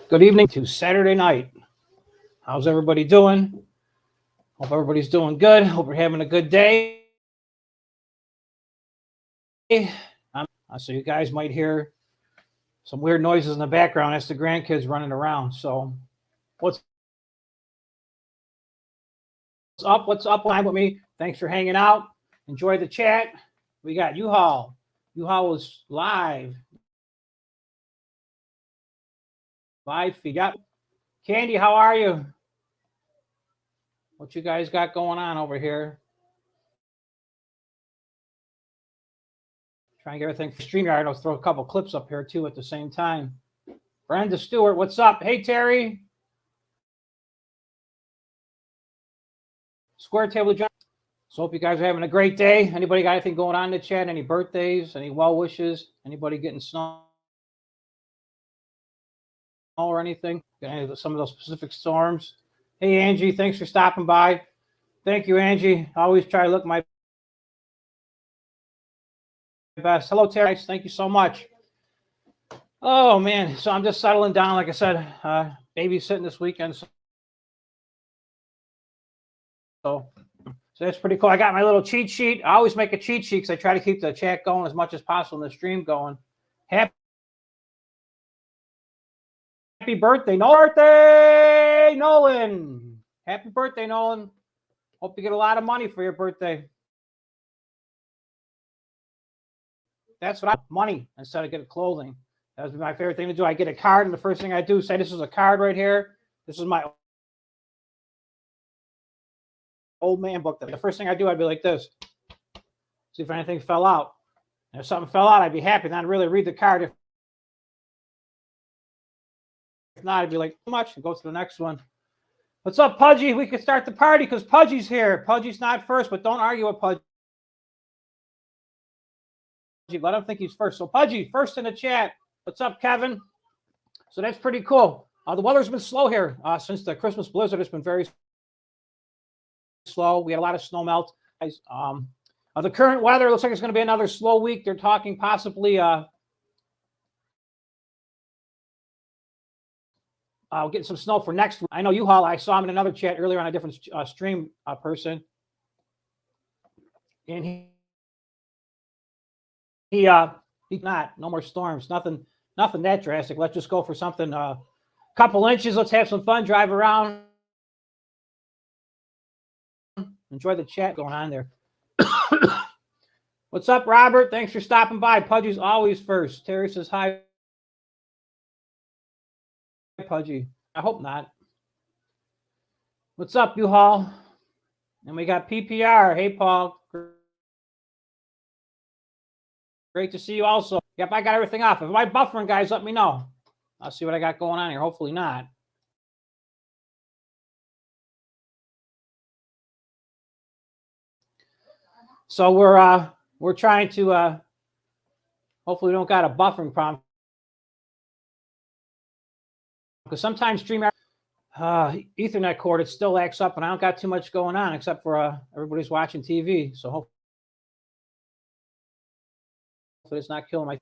Good evening to Saturday night. How's everybody doing? Hope everybody's doing good. Hope you're having a good day. So you guys might hear some weird noises in the background. That's the grandkids running around. So what's up? What's up? Line with me. Thanks for hanging out. Enjoy the chat. We got U-Haul. U-Haul is live. Live feed. Yep. Candy, how are you? What you guys got going on over here? Trying to get everything for StreamYard. I'll throw a couple clips up here too at the same time. Brenda Stewart, what's up? Hey, Terry. Square Table John. So hope you guys are having a great day. Anybody got anything going on in the chat? Any birthdays? Any well wishes? Anybody getting snow or anything? Some of those specific storms? Hey, Angie, thanks for stopping by. Thank you, Angie. I always try to look my best. Hello, Terry. Thank you so much. Oh, man. So I'm just settling down. Like I said, babysitting this weekend. So that's pretty cool. I got my little cheat sheet. I always make a cheat sheet because I try to keep the chat going as much as possible and the stream going. Happy birthday, Nolan. Happy birthday, Nolan. Hope you get a lot of money for your birthday. That's what money instead of getting clothing. That would be my favorite thing to do. I get a card, and the first thing I do, say, this is a card right here. This is my old man book. The first thing I do, I'd be like this. See if anything fell out. And if something fell out, I'd be happy. Then I'd really read the card. If not, I'd be like, too much, and go to the next one. What's up, Pudgy? We could start the party because Pudgy's here. Pudgy's not first, but don't argue with Pudgy. Let him think he's first. So Pudgy, first in the chat. What's up, Kevin? So that's pretty cool. The weather's been slow here since the Christmas blizzard. It's been very slow. We had a lot of snow melt. The current weather looks like it's going to be another slow week. They're talking possibly getting some snow for next week. I know U-Haul. I saw him in another chat earlier on a different stream person. And he not no more storms, nothing that drastic. Let's just go for something couple inches. Let's have some fun, drive around, enjoy the chat going on there. What's up, Robert? Thanks for stopping by. Pudgy's always first. Terry says hi. Pudgy. I hope not. What's up, U-Haul? And we got PPR. Hey, Paul. Great to see you also. Yep, I got everything off. If I'm buffering, guys, let me know. I'll see what I got going on here. Hopefully not. So we're trying to hopefully we don't got a buffering problem. Because sometimes StreamYard Ethernet cord, it still acts up and I don't got too much going on except for everybody's watching TV. So hopefully it's not killing my.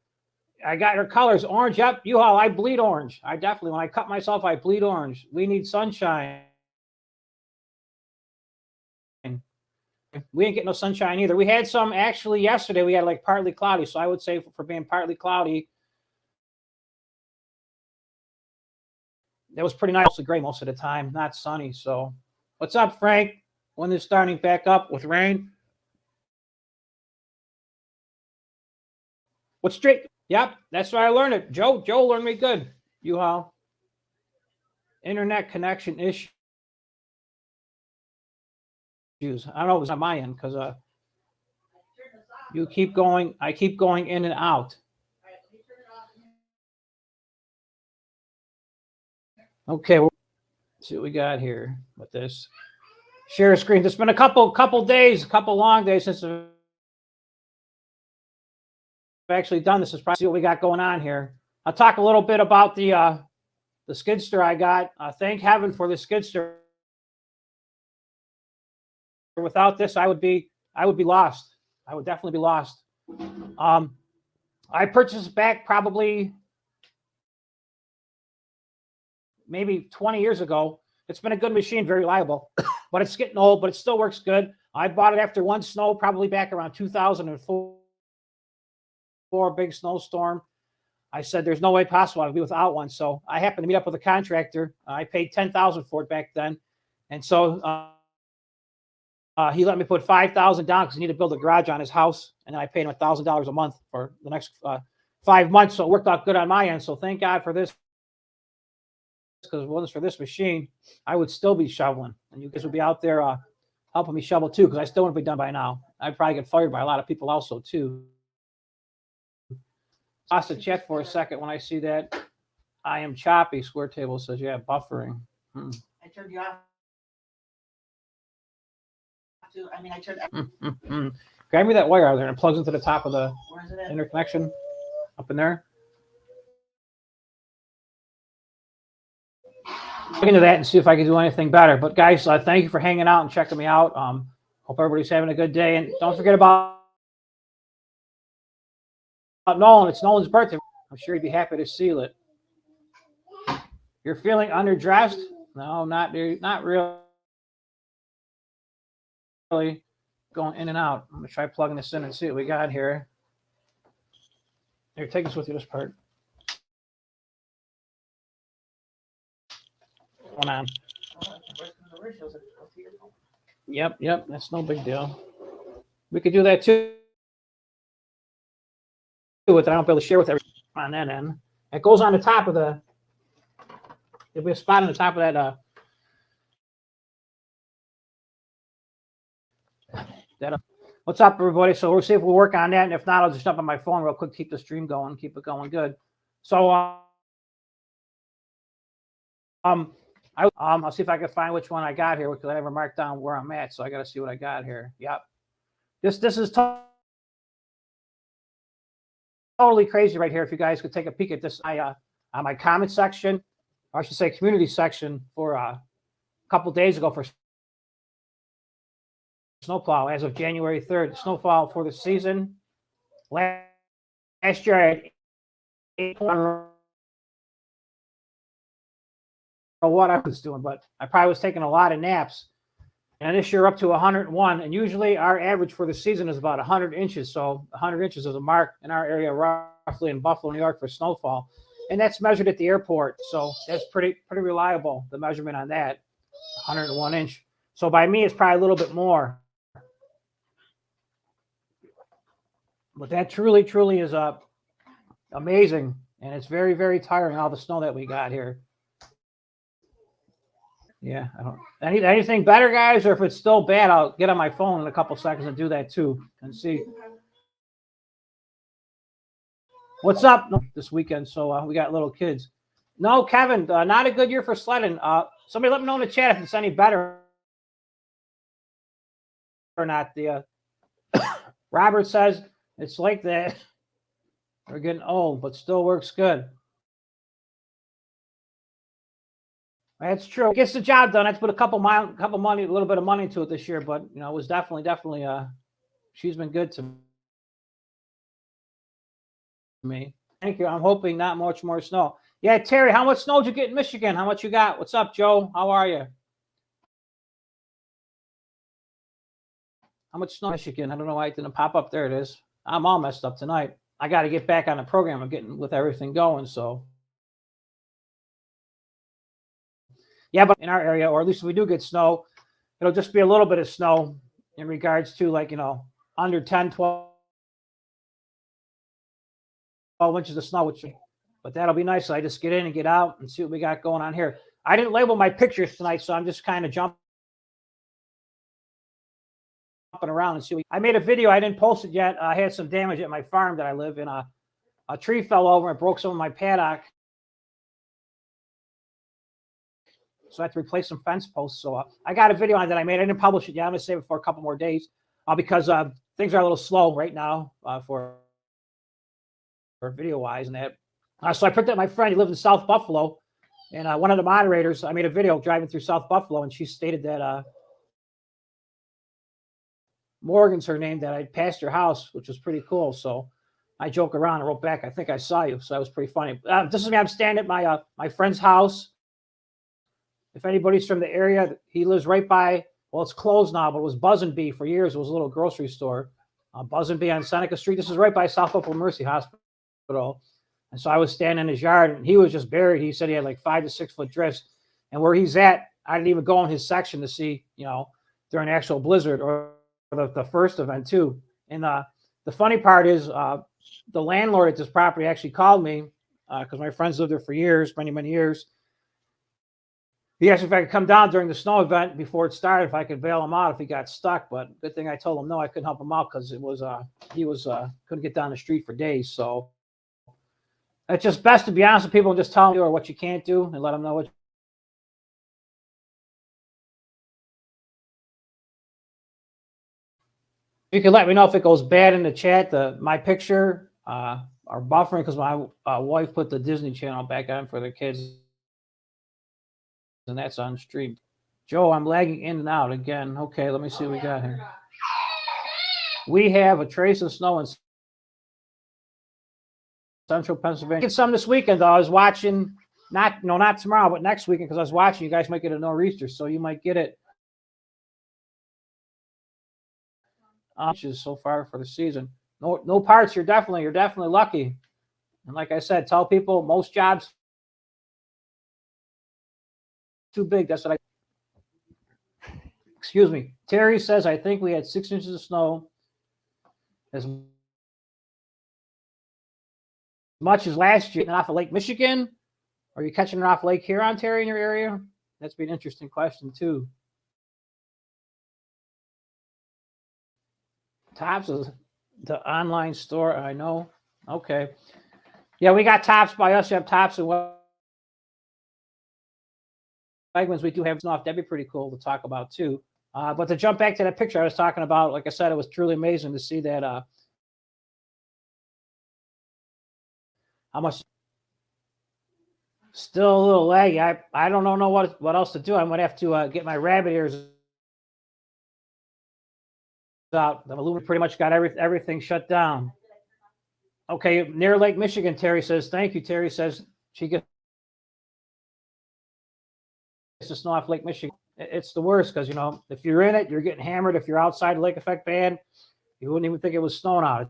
I got her colors orange. Yep, U-Haul. I bleed orange. I definitely, when I cut myself, I bleed orange. We need sunshine. We ain't getting no sunshine either. We had some actually yesterday. We had like partly cloudy. So I would say for being partly cloudy, that was pretty nice. Mostly gray most of the time, not sunny. So what's up, Frank? When is starting back up with rain? What's straight? Yep, that's why I learned it. Joe learned me good. U-Haul. Internet connection issues. I don't know if it's on my end because you keep going. I keep going in and out. Okay, let's see what we got here with this. Share screen. It's been a couple days, a couple long days since I've actually done this. Is probably see what we got going on here. I'll talk a little bit about the skidster I got. Thank heaven for the skidster. Without this, I would be lost. I would definitely be lost. I purchased back probably maybe 20 years ago. It's been a good machine, very reliable, but it's getting old, but it still works good. I bought it after one snow, probably back around 2004, big snowstorm. I said, there's no way possible I'd be without one. So I happened to meet up with a contractor. I paid $10,000 for it back then. And so he let me put $5,000 down because he needed to build a garage on his house. And then I paid him $1,000 a month for the next 5 months. So it worked out good on my end. So thank God for this. Because if it wasn't for this machine, I would still be shoveling. And you guys would be out there helping me shovel too, because I still wouldn't be done by now. I'd probably get fired by a lot of people also too. Lost the chat for a second when I see that. I am choppy. Square Table says, yeah, buffering. I turned you off. I turned. Grab me that wire out there and it plugs into the top of the Where is it at? interconnection up in there. Look into that and see if I can do anything better. But guys, thank you for hanging out and checking me out. Hope everybody's having a good day. And don't forget about Nolan. It's Nolan's birthday. I'm sure he'd be happy to seal it. You're feeling underdressed? No, not really. Going in and out. I'm going to try plugging this in and see what we got here. Here, take this with you, this part. Going on. Yep, that's no big deal. We could do that too. With I don't be able to share with everyone on that end. It goes on the top of the. There'll be a spot on the top of that. What's up, everybody? So we'll see if we'll work on that, and if not, I'll just jump on my phone real quick, keep the stream going, keep it going good. So I'll see if I can find which one I got here because I never marked down where I'm at, so I got to see what I got here. Yep, this is totally crazy right here. If you guys could take a peek at this, on my comment section, or I should say community section, for a couple days ago for snowplow as of January 3rd. Snowfall for the season. Last year I had 8. I don't know what I was doing, but I probably was taking a lot of naps. And this year up to 101. And usually our average for the season is about 100 inches. So 100 inches is a mark in our area, roughly in Buffalo, New York, for snowfall. And that's measured at the airport. So that's pretty reliable, the measurement on that, 101 inch. So by me, it's probably a little bit more. But that truly is amazing. And it's very, very tiring, all the snow that we got here. Yeah, I don't anything better, guys, or if it's still bad, I'll get on my phone in a couple seconds and do that too and see what's up this weekend. So we got little kids. No, Kevin, not a good year for sledding. Somebody let me know in the chat if it's any better or not. The Robert says it's like that. We're getting old, but still works good. That's true. It gets the job done. I had to put a little bit of money into it this year, but it was definitely she's been good to me. Thank you. I'm hoping not much more snow. Yeah, Terry, how much snow did you get in Michigan? How much you got? What's up, Joe? How are you? How much snow in Michigan? I don't know why it didn't pop up. There it is. I'm all messed up tonight. I got to get back on the program. I'm getting with everything going, so. Yeah, but in our area, or at least if we do get snow, it'll just be a little bit of snow in regards to under 10, 12 inches of snow, but that'll be nice. So I just get in and get out and see what we got going on here. I didn't label my pictures tonight, so I'm just kind of jumping around and see. I made a video. I didn't post it yet. I had some damage at my farm that I live in. A tree fell over and broke some of my paddock. So I had to replace some fence posts. So I got a video on that I made. I didn't publish it yet. I'm going to save it for a couple more days because things are a little slow right now for video-wise and that. So I picked up my friend. He lived in South Buffalo. And one of the moderators, I made a video driving through South Buffalo, and she stated that Morgan's her name, that I'd passed her house, which was pretty cool. So I joke around and wrote back, I think I saw you. So that was pretty funny. This is me. I'm standing at my friend's house. if anybody's from the area, he lives right by, well, it's closed now, but it was Buzz and Bee for years. It was a little grocery store. Buzz and Bee on Seneca Street. This is right by South Buffalo Mercy Hospital. And so I was standing in his yard, and he was just buried. He said he had like 5 to 6 foot drifts. And where he's at, I didn't even go in his section to see, during the actual blizzard or the first event too. And the funny part is the landlord at this property actually called me because my friends lived there for years, many, many years. He asked if I could come down during the snow event before it started, if I could bail him out if he got stuck. But good thing I told him no, I couldn't help him out because he couldn't get down the street for days. So it's just best to be honest with people and just tell them or what you can't do and let them know what. You can let me know if it goes bad in the chat. My picture are buffering because my wife put the Disney Channel back on for the kids. And that's on stream. Joe, I'm lagging in and out again. Okay, let me see what we got here. We have a trace of snow in central Pennsylvania. Get some this weekend, though. I was watching, not tomorrow, but next weekend, because I was watching. You guys might get a nor'easter, so you might get it. Inches so far for the season. No parts. You're definitely lucky. And like I said, tell people most jobs too big. That's what excuse me. Terry says, I think we had 6 inches of snow as much as last year. Off of Lake Michigan? Are you catching it off Lake Huron, Terry, in your area? That's been an interesting question too. Tops is the online store. I know. Okay. Yeah, we got Tops by us. You have Tops and Wegmans. We do have snow. That'd be pretty cool to talk about too. But to jump back to that picture I was talking about, like I said, it was truly amazing to see that how much still a little laggy. I don't know what else to do. I'm gonna have to get my rabbit ears out. The aluminum pretty much got everything shut down. Okay, near Lake Michigan, Terry says. Thank you. Terry says she gets the snow off Lake Michigan. It's the worst because, if you're in it, you're getting hammered. If you're outside lake effect band, you wouldn't even think it was snowing out.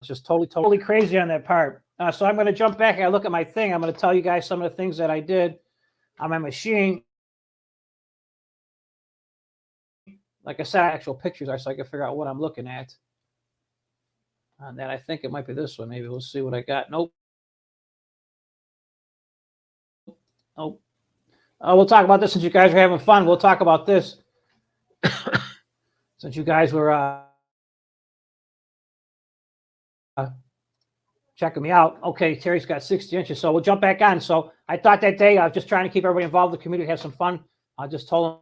It's just totally crazy on that part. So I'm going to jump back and I look at my thing. I'm going to tell you guys some of the things that I did on my machine. Like I said, actual pictures are so I can figure out what I'm looking at. And then I think it might be this one. Maybe we'll see what I got. Nope. Oh, we'll talk about this since you guys are having fun. We'll talk about this since you guys were checking me out. Okay, Terry's got 60 inches, so we'll jump back on. So I thought that day I was just trying to keep everybody involved in the community, have some fun. I just told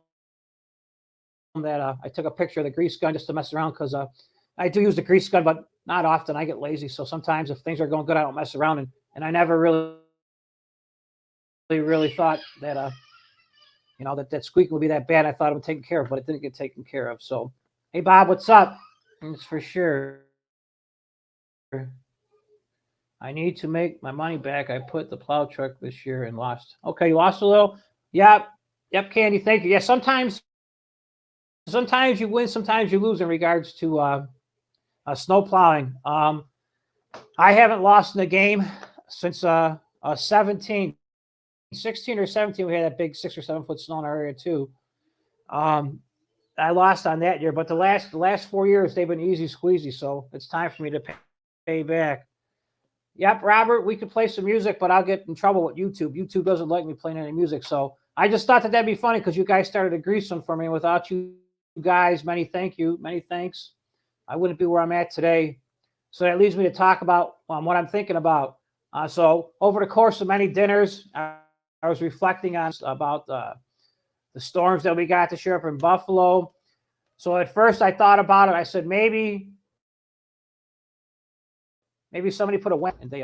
them that I took a picture of the grease gun just to mess around because I do use the grease gun, but not often. I get lazy, so sometimes if things are going good, I don't mess around, and I never really thought that that squeak would be that bad. I thought it would take care of, but it didn't get taken care of. So, hey Bob, what's up? It's for sure. I need to make my money back. I put the plow truck this year and lost. Okay, you lost a little. Yep, Candy. Thank you. Yeah, sometimes you win, sometimes you lose in regards to snow plowing. I haven't lost in the game since 16 or 17, we had that big 6 or 7 foot snow in our area too. I lost on that year, but the last 4 years they've been easy squeezy, so it's time for me to pay back. Yep, Robert, we could play some music, but I'll get in trouble with YouTube. YouTube doesn't like me playing any music, so I just thought that'd be funny because you guys started a grease one for me. Without you guys, many thanks. I wouldn't be where I'm at today. So that leads me to talk about what I'm thinking about. So over the course of many dinners, I was reflecting on about the storms that we got this year up in Buffalo. So at first I thought about it. I said, maybe somebody put a win and they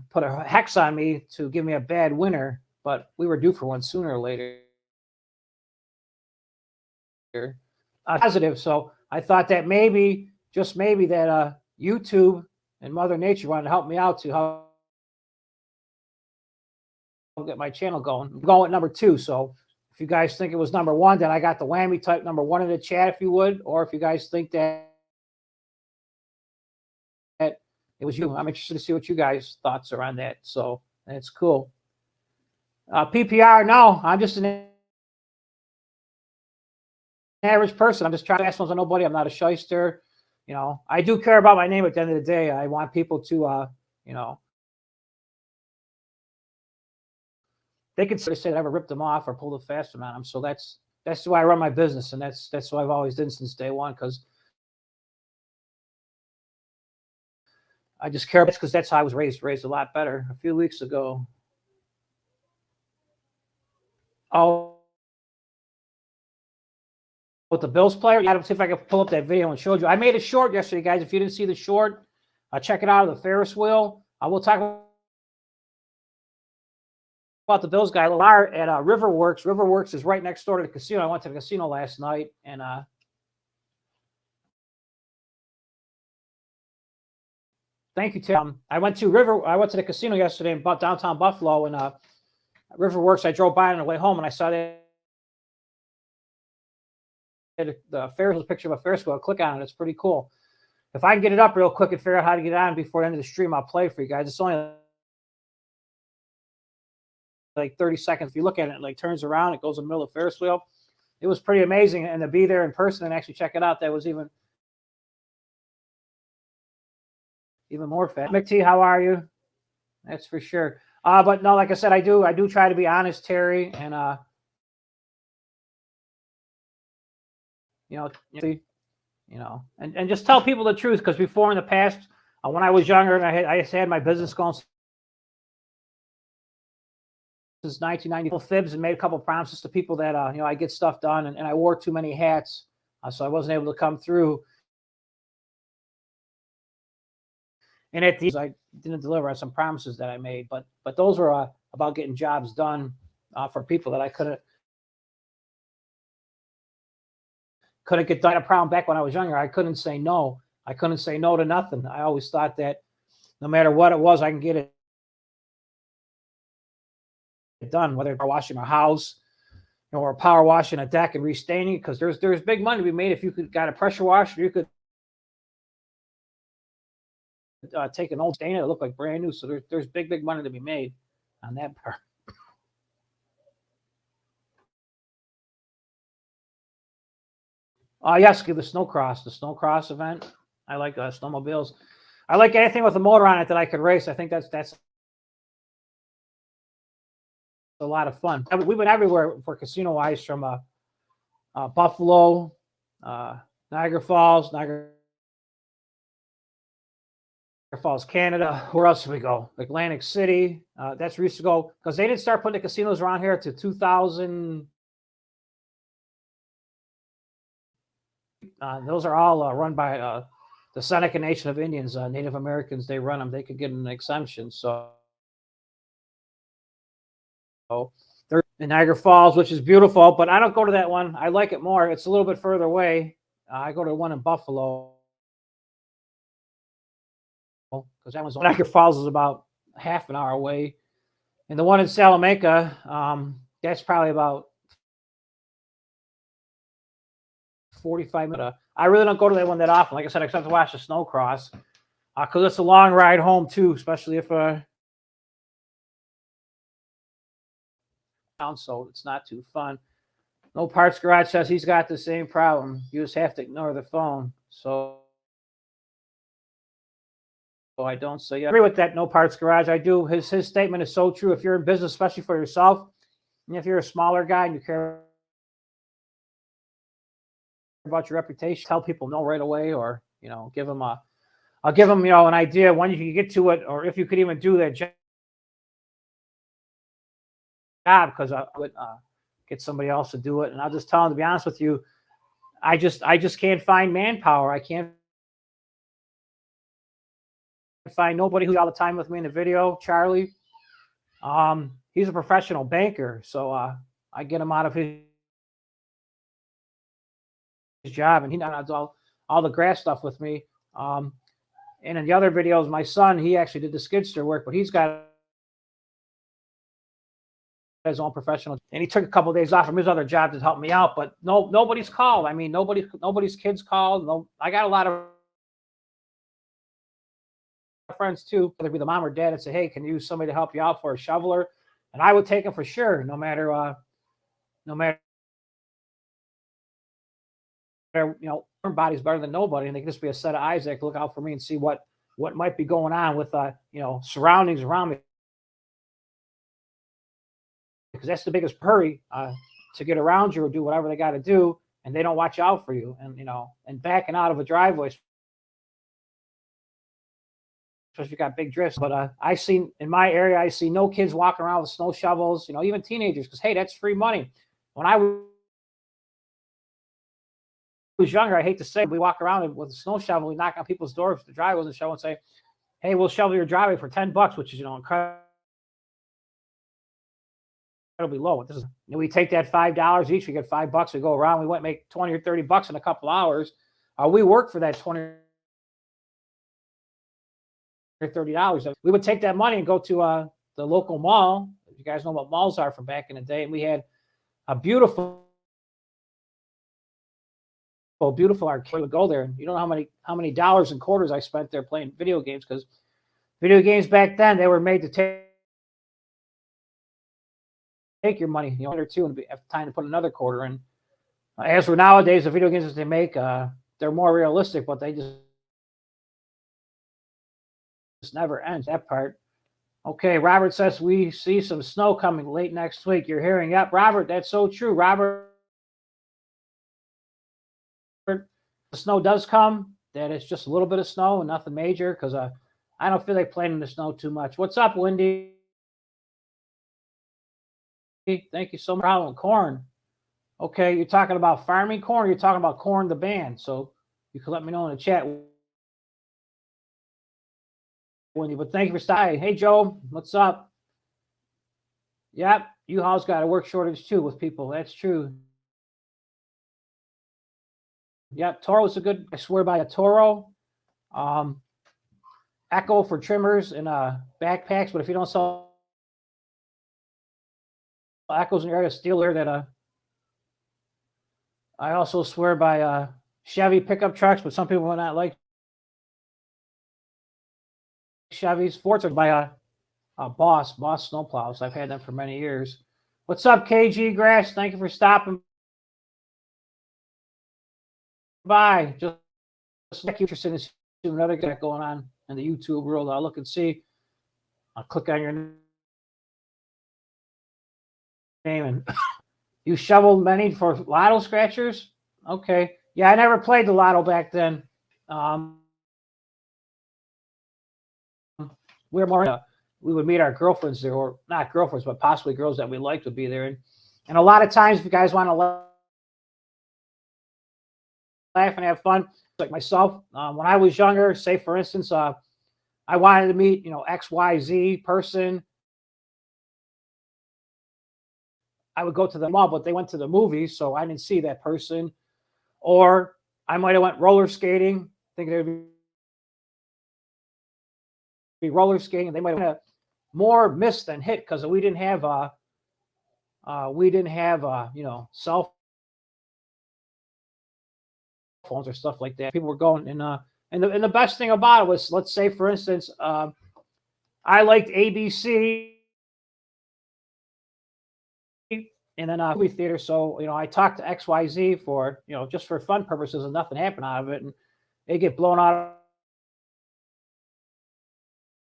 put a hex on me to give me a bad winter, but we were due for one sooner or later. Positive. So I thought that maybe, just maybe, that YouTube and Mother Nature wanted to help me out to help get my channel going. I'm going with number 2. So if you guys think it was number 1, then I got the whammy. Type number 1 in the chat if you would, or if you guys think that it was you, I'm interested to see what you guys' thoughts are on that. So that's cool. PPR, no, I'm just an average person. I'm just trying to ask ones on nobody. I'm not a shyster. You know, I do care about my name at the end of the day. I want people to, you know, they could say that I ever ripped them off or pulled a fast one on them. So that's the way I run my business, and that's what I've always done since day one. Because I just care because that's how I was raised a lot better. A few weeks ago. Oh, with the Bills player. Yeah, let's see if I can pull up that video and show you. I made a short yesterday, guys. If you didn't see the short, check it out of the Ferris wheel. I will talk about the Bills guy, Lamar, at Riverworks. Riverworks is right next door to the casino. I went to the casino last night, and thank you, Tim. I went to the casino yesterday in downtown Buffalo, and Riverworks. I drove by on the way home, and I saw that the Ferris picture of a Ferris wheel. Click on it; it's pretty cool. If I can get it up real quick and figure out how to get on before the end of the stream, I'll play for you guys. It's only like 30 seconds. If you look at it, it like turns around, it goes in the middle of the Ferris wheel. It was pretty amazing, and to be there in person and actually check it out, that was even more fun. Mick T, how are you? That's for sure. But no, like I said, I do try to be honest, Terry, and you know, and just tell people the truth, because before in the past, when I was younger and I had my business going since 1990, fibs, and made a couple of promises to people that you know, I get stuff done, and I wore too many hats, so I wasn't able to come through. And at these, I didn't deliver on some promises that I made, but those were about getting jobs done for people that I couldn't get done. A problem back when I was younger, I couldn't say no. I couldn't say no to nothing. I always thought that no matter what it was, I can get it done, whether it's washing my house, you know, or power washing a deck and restaining it, because there's big money to be made if you got a pressure washer. You could take an old stain and it look like brand new. So there's big money to be made on that part. Yes, the snowcross event. I like snowmobiles. I like anything with a motor on it that I could race. I think that's a lot of fun. We went everywhere for casino wise, from Buffalo, Niagara Falls, Canada. Where else did we go? Atlantic City. That's where we used to go, because they didn't start putting the casinos around here to 2000. Those are all run by the Seneca Nation of Indians, Native Americans. They run them. They could get an exemption. So they're in Niagara Falls, which is beautiful, but I don't go to that one. I like it more. It's a little bit further away. I go to the one in Buffalo, because that one's Niagara Falls is about half an hour away, and the one in Salamanca, that's probably about 45 minutes. I really don't go to that one that often. Like I said, except to watch the snowcross, because it's a long ride home too, especially if so it's not too fun. No Parts Garage says he's got the same problem. You just have to ignore the phone. So I don't say, yeah, I agree with that. No Parts Garage. I do. His statement is so true. If you're in business, especially for yourself, and if you're a smaller guy and you care about your reputation, tell people no right away, or, you know, I'll give them, you know, an idea when you can get to it, or if you could even do that job, because I would get somebody else to do it. And I'll just tell them, to be honest with you, I just can't find manpower. I can't find nobody who's all the time with me in the video. Charlie, he's a professional banker, so I get him out of his job, and he does all the grass stuff with me. And in the other videos, my son, he actually did the skid steer work, but he's got his own professional, and he took a couple of days off from his other job to help me out. But nobody's called. I mean, nobody's kids called. No, I got a lot of friends too, whether it be the mom or dad, and say, "Hey, can you use somebody to help you out for a shoveler?" And I would take them for sure, no matter warm body's better than nobody, and they can just be a set of eyes that can look out for me and see what might be going on with surroundings around me, because that's the biggest hurry to get around you or do whatever they got to do, and they don't watch out for you, and backing out of a driveway, especially if you got big drifts. But I seen in my area, I see no kids walking around with snow shovels, even teenagers, because hey, that's free money. When I was younger, I hate to say, we walk around with a snow shovel, we knock on people's doors, the driveways, and show and say, "Hey, we'll shovel your driveway for $10," which is incredibly low. This is, we take that $5 each, we get $5, we go around, we might make 20 or 30 bucks in a couple hours. We work for that 20 or $30. We would take that money and go to the local mall. You guys know what malls are from back in the day, and we had a beautiful arcade. We would go there, and you don't know how many dollars and quarters I spent there playing video games, because video games back then, they were made to take your money, or two, and have time to put another quarter in. As for nowadays, the video games that they make, they're more realistic, but they just never ends, that part. Okay, Robert says we see some snow coming late next week. You're hearing, yep, Robert, that's so true. Robert, the snow does come, that it's just a little bit of snow and nothing major, because I don't feel like playing in the snow too much. What's up, Wendy? Thank you so much. Problem corn. Okay, you're talking about farming corn, or you're talking about Corn the band? So you can let me know in the chat, Wendy. But thank you for stopping. Hey, Joe, what's up? Yep, U-Haul's got a work shortage too with people. That's true. Yep, Toro's a good. I swear by a Toro. Echo for trimmers and backpacks. But if you don't sell Echoes in your area, Steeler, that I also swear by Chevy pickup trucks, but some people will not like Chevys. Fords are by Boss snowplows. I've had them for many years. What's up, KG Grass? Thank you for stopping by. Just like you're interested in seeing another guy going on in the YouTube world. I'll look and see. I'll click on your name, and you shoveled many for lotto scratchers? Okay. Yeah, I never played the lotto back then. We were more, we would meet our girlfriends there, or not girlfriends, but possibly girls that we liked would be there. And a lot of times, if you guys want to laugh and have fun, like myself, when I was younger, say for instance, I wanted to meet, XYZ person, I would go to the mall, but they went to the movies, so I didn't see that person. Or I might have went roller skating, thinking they would be roller skating, and they might have more miss than hit, because we didn't have cell phones or stuff like that. People were going, and the best thing about it was, let's say for instance, I liked ABC, and then movie theater. So I talked to XYZ for just for fun purposes, and nothing happened out of it, and they get blown out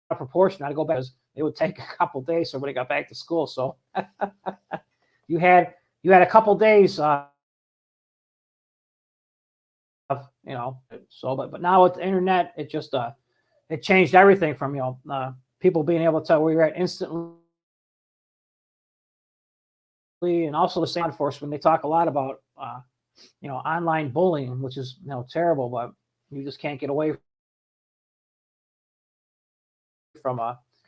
of proportion. I'd go back, because it would take a couple days so everybody got back to school. So you had a couple days, so but now with the internet, it just it changed everything from people being able to tell where you're at instantly. And also the same enforcement, they talk a lot about online bullying, which is terrible, but you just can't get away from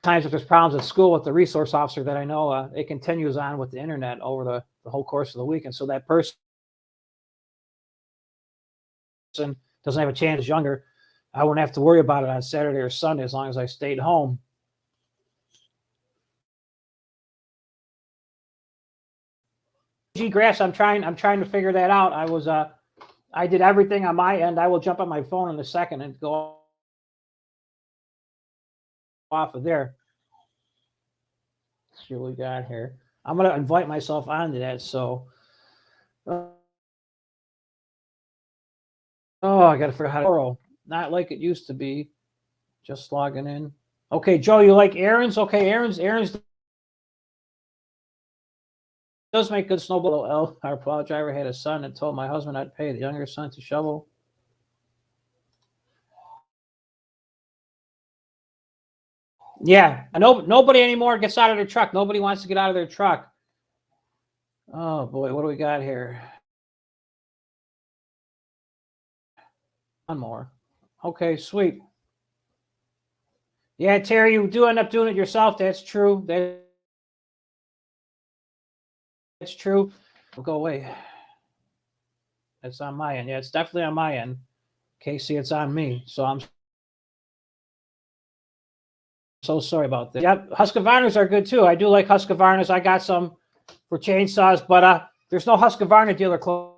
times if there's problems at school with the resource officer that I know, it continues on with the internet over the whole course of the week. And so that person doesn't have a chance. Younger, I wouldn't have to worry about it on Saturday or Sunday as long as I stayed home. Grass, I'm trying to figure that out. I did everything on my end. I will jump on my phone in a second and go off of there. Let's see what we got here. I'm gonna invite myself onto that. So, oh, I gotta figure out how to Toro. Not like it used to be. Just logging in. Okay, Joe, you like Aaron's? Okay, Aaron's does make good snowball. Our plow driver had a son and told my husband I'd pay the younger son to shovel. Yeah, nobody anymore gets out of their truck. Nobody wants to get out of their truck. Oh boy, what do we got here? One more. Okay, sweet. Yeah, Terry, you do end up doing it yourself. That's true. That's true. We'll go away. That's on my end. Yeah, it's definitely on my end. Casey, it's on me. So I'm so sorry about that. Yep, Husqvarnas are good too. I do like Husqvarnas. I got some for chainsaws, but there's no Husqvarna dealer close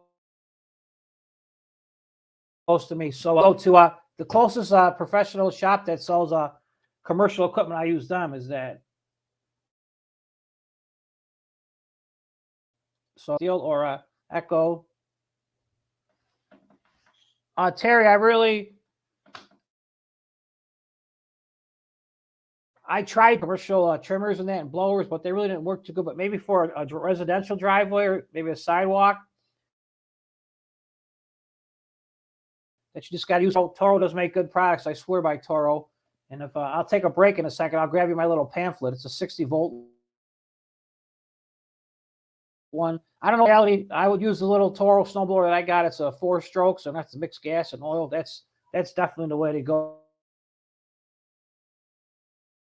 to me. So I'll go to the closest professional shop that sells commercial equipment. I use them. Is that so? Deal or Echo? Terry, I tried commercial trimmers and that and blowers, but they really didn't work too good. But maybe for a residential driveway or maybe a sidewalk, that you just got to use. Toro does make good products. I swear by Toro. And if I'll take a break in a second, I'll grab you my little pamphlet. It's a 60-volt one. I don't know. Reality, I would use the little Toro snowblower that I got. It's a 4-stroke, so that's to mix gas and oil. That's definitely the way to go.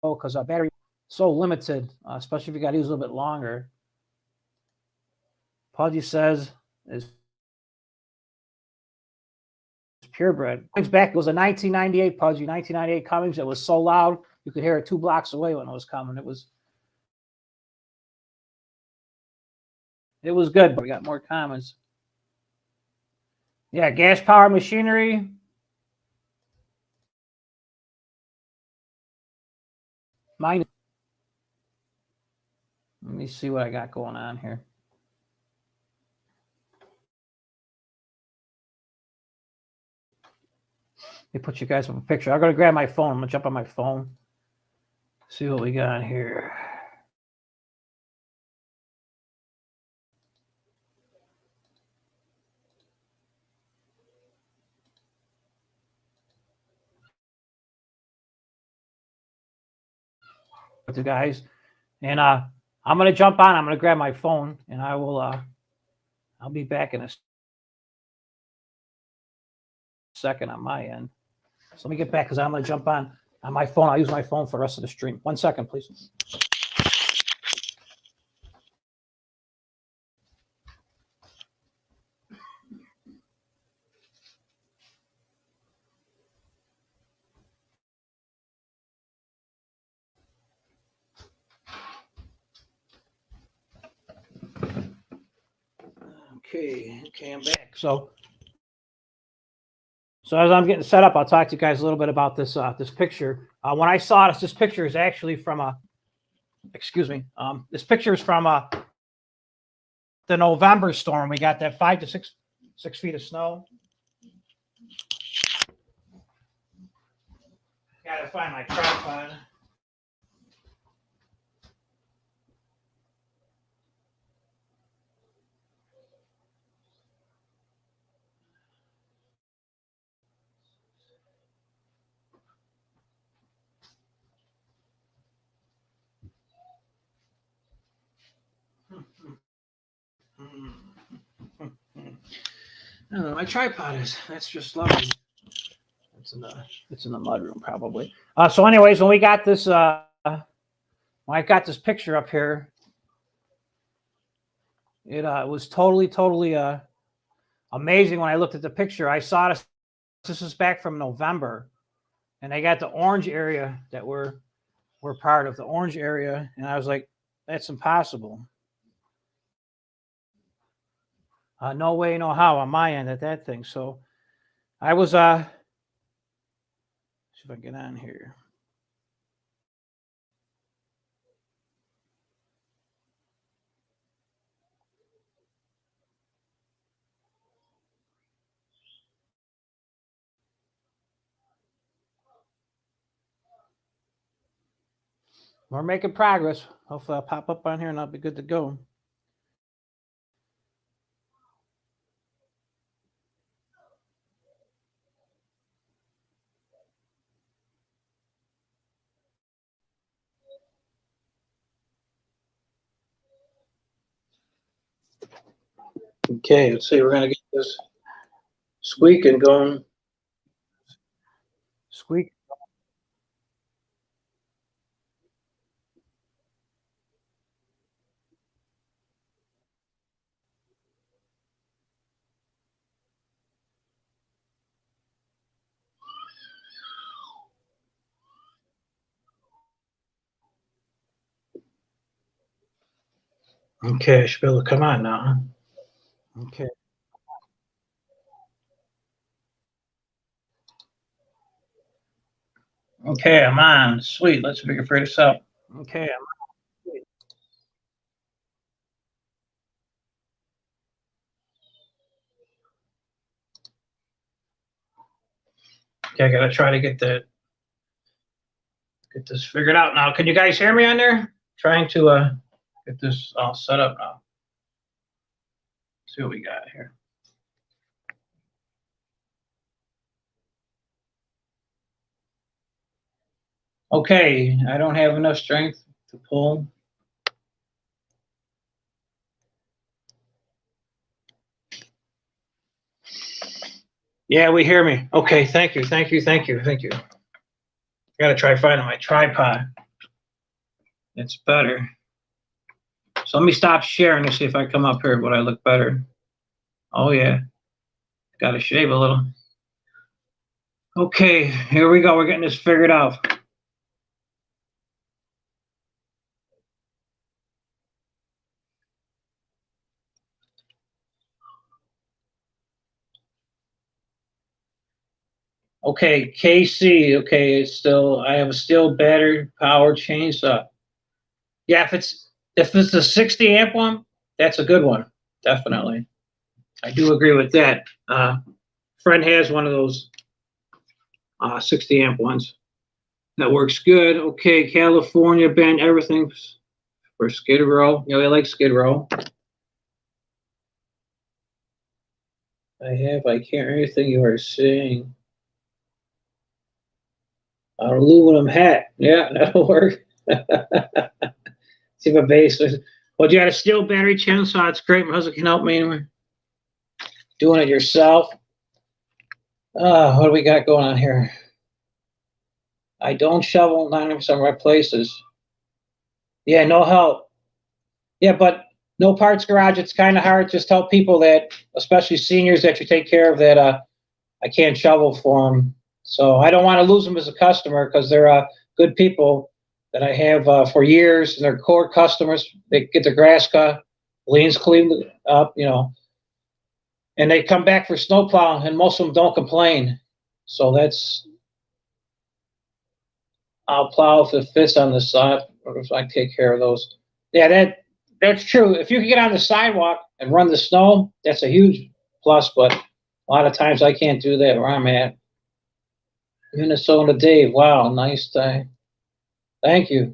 Because our battery is so limited, especially if you got to use a little bit longer. Pudgy says is purebred. Comes back. It was a 1998 Pudgy, 1998 Cummins. It was so loud you could hear it 2 blocks away when it was coming. It was good, but we got more comments. Yeah, gas powered machinery. Mine. Let me see what I got going on here. Let me put you guys up a picture. I'm going to grab my phone. I'm going to jump on my phone. See what we got here. With the guys. And I'm going to jump on. I'm going to grab my phone and I will I'll be back in a second on my end. So let me get back because I'm going to jump on my phone. I'll use my phone for the rest of the stream. 1 second, please. Okay, I'm back. So as I'm getting set up, I'll talk to you guys a little bit about this this picture. When I saw this picture is actually from this picture is from the November storm. We got that 5 to 6 feet of snow. Gotta find my tripod. My tripod that's just lovely. It's in the mudroom probably. So anyways, when we got this when I got this picture up here, it was totally amazing when I looked at the picture. I saw this is back from November, and I got the orange area that we're part of, the orange area, and I was like, that's impossible. no way, no how on my end at that thing. So I was, see if I can get on here. We're making progress. Hopefully I'll pop up on here and I'll be good to go. Okay, let's see. We're going to get this squeaking going. Squeak. Okay, I should be able to come on now. Okay. Okay, I'm on. Sweet. Let's figure this out. Okay, I'm on. Okay, I gotta try to get this figured out now. Can you guys hear me on there? Trying to get this all set up now. Let's see what we got here. Okay, I don't have enough strength to pull. Yeah, we hear me. Okay, thank you. I gotta try finding my tripod. It's better. So let me stop sharing to see if I come up here, would I look better? Oh yeah, gotta shave a little. Okay, here we go. We're getting this figured out. Okay, KC. Okay, it's still. I have a steel battery powered chainsaw. Yeah, if it's a 60 amp one, that's a good one. Definitely, I do agree with that. Friend has one of those 60 amp ones that works good. Okay, California banned everything for Skid Row. You know, I like Skid Row. I can't hear anything you are saying. An aluminum hat. Yeah, that'll work. See if a base. Well, you got a steel battery chainsaw. It's great. My husband can help me anyway. Doing it yourself. What do we got going on here? I don't shovel 90% of my places. Yeah, no help. Yeah, but no parts garage. It's kind of hard. Just tell people that, especially seniors that you take care of, that I can't shovel for them. So I don't want to lose them as a customer because they're good people that I have for years. And they're core customers. They get their grass cut, liens cleaned up, you know, and they come back for snowplow, and most of them don't complain. So I'll plow if it fits on the side, or if I take care of those. Yeah, that's true. If you can get on the sidewalk and run the snow, that's a huge plus. But a lot of times I can't do that where I'm at. Minnesota Dave, wow, nice day. Thank you.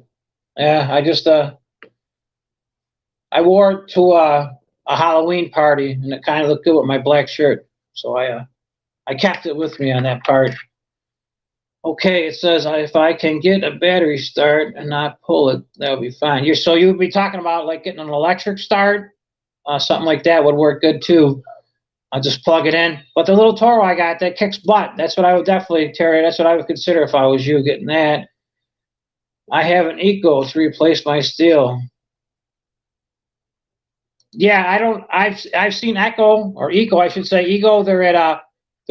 Yeah, I just I wore it to a Halloween party, and it kind of looked good with my black shirt. So I kept it with me on that part. Okay, it says if I can get a battery start and not pull it, that would be fine. You would be talking about like getting an electric start, something like that would work good too. I'll just plug it in. But the little Toro I got that kicks butt. That's what I would definitely, Terry. That's what I would consider if I was you, getting that. I have an Eco to replace my steel. Yeah, I don't. I've seen Echo or Eco, I should say Ego. They're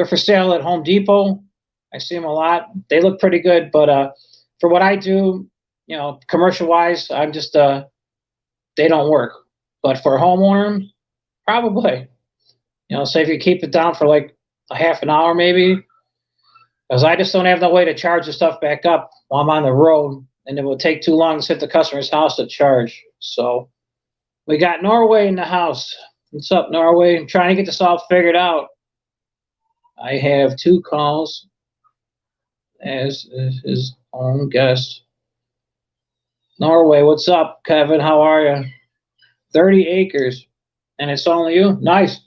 for sale at Home Depot. I see them a lot. They look pretty good, but for what I do, you know, commercial wise, I'm just they don't work. But for a homeowner, probably. Say if you keep it down for like a half an hour maybe, because I just don't have no way to charge the stuff back up while I'm on the road, and it will take too long to hit the customer's house to charge. So we got Norway in the house. What's up, Norway? I'm trying to get this all figured out. I have 2 calls as his own guest. Norway, what's up, Kevin? How are you? 30 acres, and it's only you? Nice.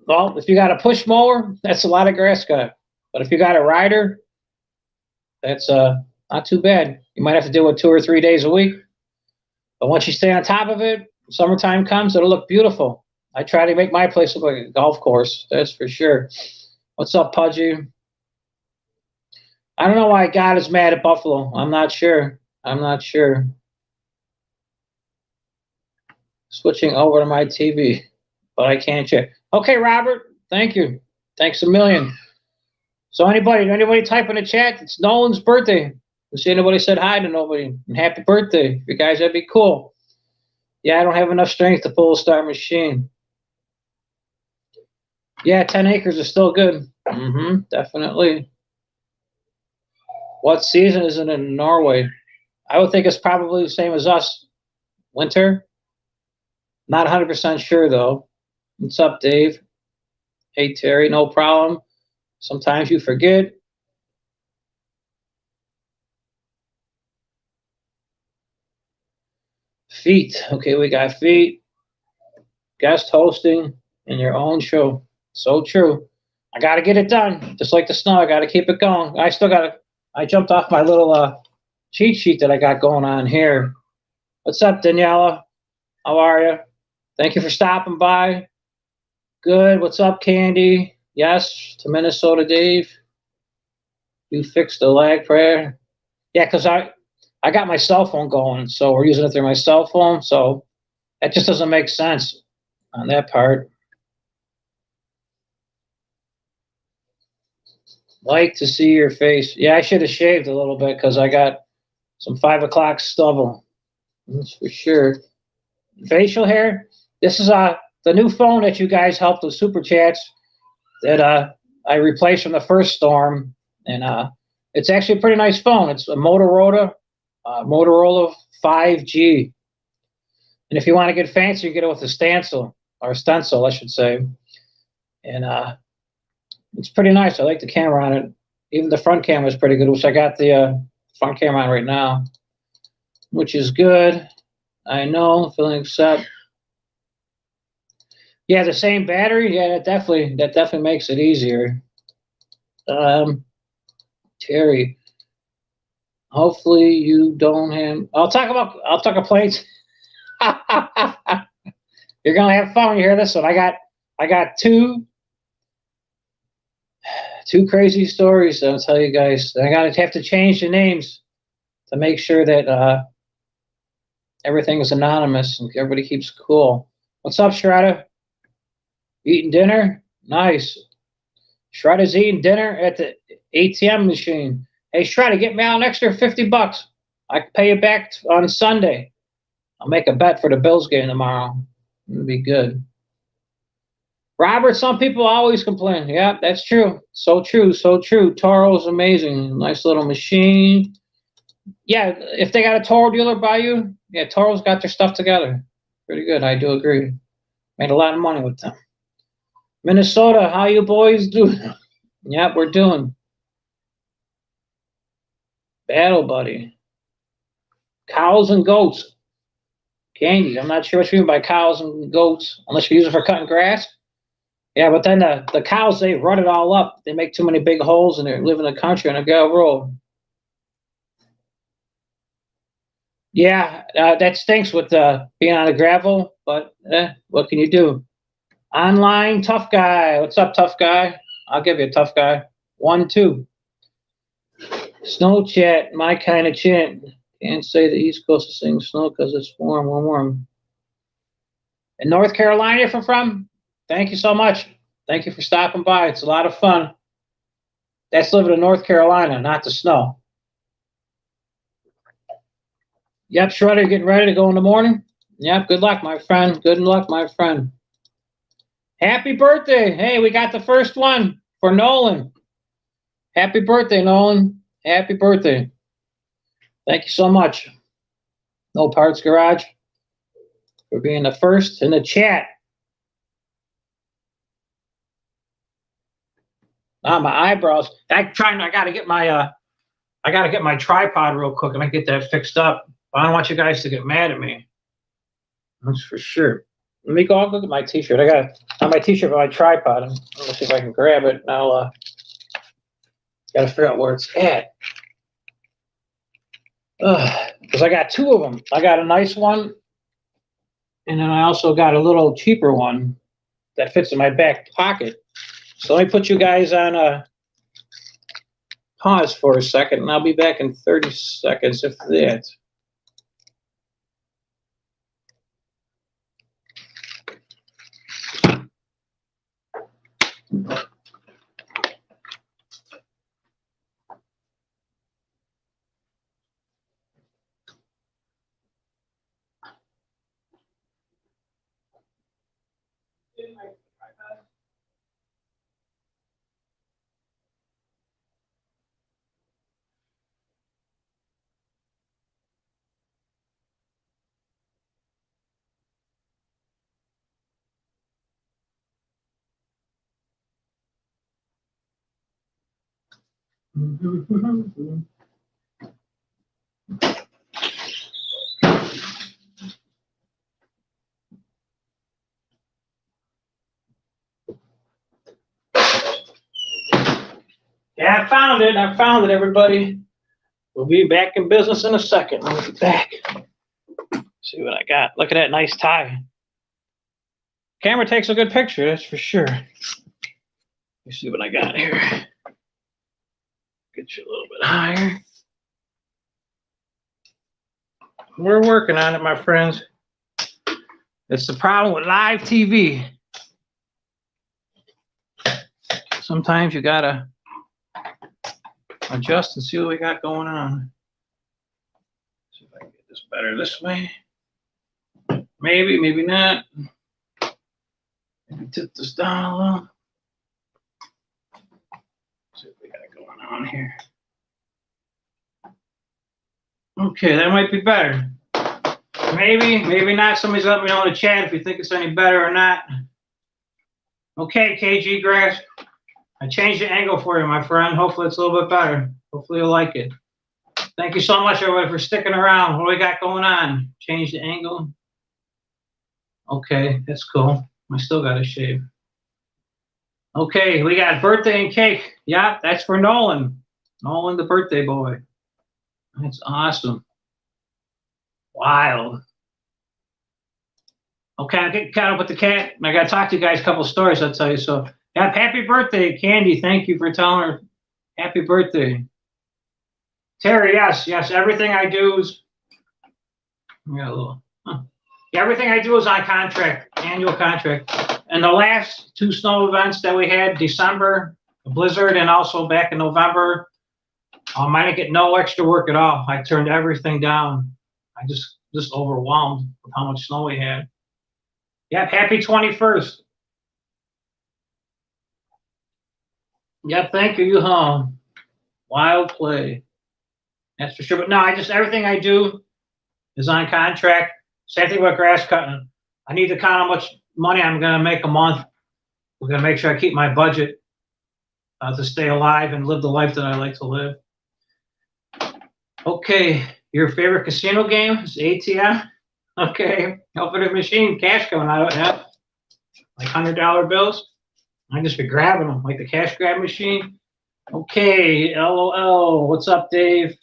Well, if you got a push mower, that's a lot of grass cut. But if you got a rider, that's not too bad. You might have to do it 2 or 3 days a week. But once you stay on top of it, summertime comes, it'll look beautiful. I try to make my place look like a golf course, that's for sure. What's up, Pudgy? I don't know why God is mad at Buffalo. I'm not sure. Switching over to my TV, but I can't check. Okay, Robert, thank you. Thanks a million. So anybody type in the chat? It's Nolan's birthday. See anybody said hi to nobody. And happy birthday. You guys, that'd be cool. Yeah, I don't have enough strength to pull a Star Machine. Yeah, 10 acres is still good. Definitely. What season is it in Norway? I would think it's probably the same as us. Winter? Not 100% sure, though. What's up, Dave? Hey, Terry, no problem. Sometimes you forget. Feet. Okay, we got feet. Guest hosting in your own show. So true. I got to get it done. Just like the snow, I got to keep it going. I jumped off my little cheat sheet that I got going on here. What's up, Daniela? How are you? Thank you for stopping by. Good. What's up, Candy? Yes, to Minnesota, Dave. You fixed the lag prayer. Yeah, because I got my cell phone going, so we're using it through my cell phone, so that just doesn't make sense on that part. Like to see your face. Yeah, I should have shaved a little bit because I got some 5 o'clock stubble. That's for sure. Facial hair. This is the new phone that you guys helped with super chats that I replaced from the first storm, and it's actually a pretty nice phone. It's a Motorola 5G, and if you want to get fancy, you get it with a stencil, I should say, and it's pretty nice. I like the camera on it. Even the front camera is pretty good, which I got the front camera on right now, which is good. I know, feeling accept. Yeah, the same battery. Yeah, that definitely makes it easier. Terry, hopefully you don't have. I'll talk of planes. You're gonna have fun when you hear this one. I got two crazy stories that I'll tell you guys. I gotta have to change the names to make sure that everything is anonymous and everybody keeps cool. What's up, Shredder? Eating dinner? Nice. Shredder's eating dinner at the ATM machine. Hey, Shredder, get me out an extra $50. I can pay you back on Sunday. I'll make a bet for the Bills game tomorrow. It'll be good. Robert, some people always complain. Yeah, that's true. So true. Toro's amazing. Nice little machine. Yeah, if they got a Toro dealer by you, yeah, Toro's got their stuff together. Pretty good. I do agree. Made a lot of money with them. Minnesota, how you boys doing? Yep, we're doing. Battle buddy. Cows and goats. Candy. I'm not sure what you mean by cows and goats, unless you use it for cutting grass. Yeah, but then the cows, they rut it all up. They make too many big holes and they live in the country on a go road. Yeah, that stinks with being on the gravel, but what can you do? Online tough guy. What's up, tough guy? I'll give you a tough guy. 1, 2. Snow chat, my kind of chant. Can't say the East Coast is seeing snow because it's warm. In North Carolina, if I'm from, thank you so much. Thank you for stopping by. It's a lot of fun. That's living in North Carolina, not the snow. Yep, Shredder, getting ready to go in the morning. Yep, good luck, my friend. Good luck, my friend. Happy birthday. Hey, we got the first one for Nolan. Happy birthday, Nolan. Happy birthday. Thank you so much. No Parts Garage for being the first in the chat. My eyebrows. I gotta get my tripod real quick and I get that fixed up. I don't want you guys to get mad at me. That's for sure. I'll go get my t-shirt. I got my t-shirt on my tripod. Let's see if I can grab it. I'll gotta figure out where it's at. Because I got two of them. I got a nice one, and then I also got a little cheaper one that fits in my back pocket. So let me put you guys on pause for a second, and I'll be back in 30 seconds, if that. Yeah, I found it, everybody. We'll be back in business in a second. I'll be back. See what I got. Look at that nice tie. Camera takes a good picture, that's for sure. Let me see what I got here. Get you a little bit higher. We're working on it, my friends. It's the problem with live TV. Sometimes you gotta adjust and see what we got going on. See if I can get this better this way. Maybe, maybe not. Maybe tip this down a little. See what we got going on here. Okay, that might be better. Maybe, maybe not. Somebody's let me know in the chat if you think it's any better or not. Okay, KG Grass. I changed the angle for you, my friend. Hopefully it's a little bit better. Hopefully you'll like it. Thank you so much, everybody, for sticking around. What do we got going on? Change the angle. Okay, that's cool. I still got to shave. Okay, we got birthday and cake. Yeah, that's for Nolan. Nolan, the birthday boy. That's awesome. Wild. Okay, I'm getting caught up with the cat. I got to talk to you guys a couple stories, I'll tell you. So, yeah, happy birthday, Candy. Thank you for telling her happy birthday. Terry, yes, everything I do is, yeah, everything I do is on contract, annual contract. And the last two snow events that we had, December, a blizzard, and also back in November, I didn't get no extra work at all. I turned everything down. I just overwhelmed with how much snow we had. Yep, happy 21st. Yep, thank you, home. Wild play. That's for sure. But no, everything I do is on contract. Same thing with grass cutting. I need to count how much money I'm going to make a month. We're going to make sure I keep my budget to stay alive and live the life that I like to live. Okay, your favorite casino game is ATM? Okay, Infinite Machine, cash coming out of it, yeah. Like $100 bills. I just be grabbing them, like the cash grab machine. Okay, LOL. What's up, Dave?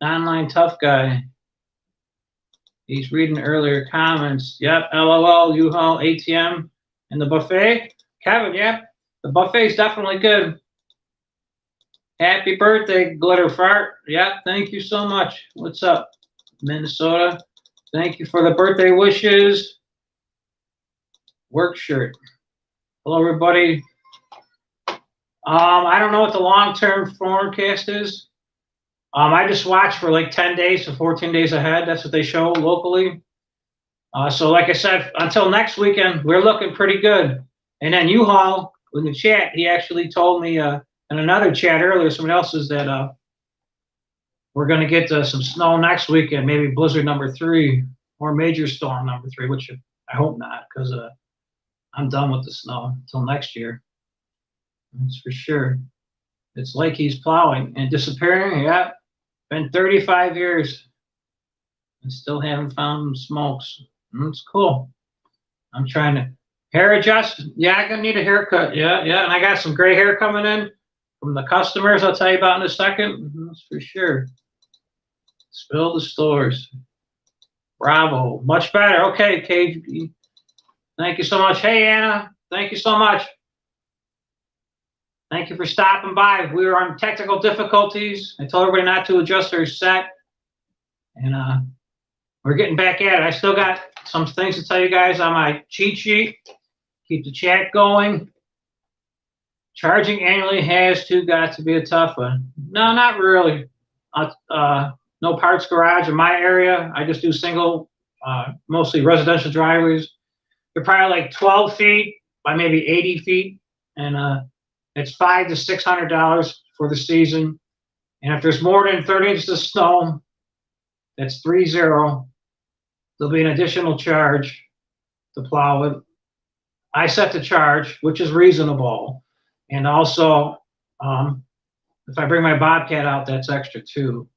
Online tough guy. He's reading earlier comments. Yep, LOL, U-Haul, ATM, and the buffet. Kevin, yep, the buffet's definitely good. Happy birthday, Glitter Fart. Yep, thank you so much. What's up, Minnesota? Thank you for the birthday wishes. Work shirt. Hello, everybody. I don't know what the long-term forecast is. I just watch for like 10 days to 14 days ahead. That's what they show locally. So like I said, until next weekend, we're looking pretty good. And then U-Haul, in the chat, he actually told me in another chat earlier, someone else's, that we're going to get some snow next weekend, maybe blizzard number 3 or major storm number 3, which I hope not, because I'm done with the snow until next year. That's for sure. It's like he's plowing and disappearing. Yeah, been 35 years and still haven't found smokes. That's cool. I'm trying to hair adjust. Yeah, I'm gonna need a haircut. Yeah, and I got some gray hair coming in from the customers. I'll tell you about in a second. That's for sure. Spill the stores. Bravo. Much better. Okay, KG. Thank you so much. Hey, Anna. Thank you so much. Thank you for stopping by. We were on technical difficulties. I told everybody not to adjust their set. And we're getting back at it. I still got some things to tell you guys on my cheat sheet. Keep the chat going. Charging annually has got to be a tough one. No, not really. No parts garage in my area. I just do single, mostly residential driveways. They're probably like 12 feet by maybe 80 feet. And it's $500 to $600 for the season. And if there's more than 30 inches of snow, that's 30. There'll be an additional charge to plow it. I set the charge, which is reasonable. And also, if I bring my Bobcat out, that's extra too.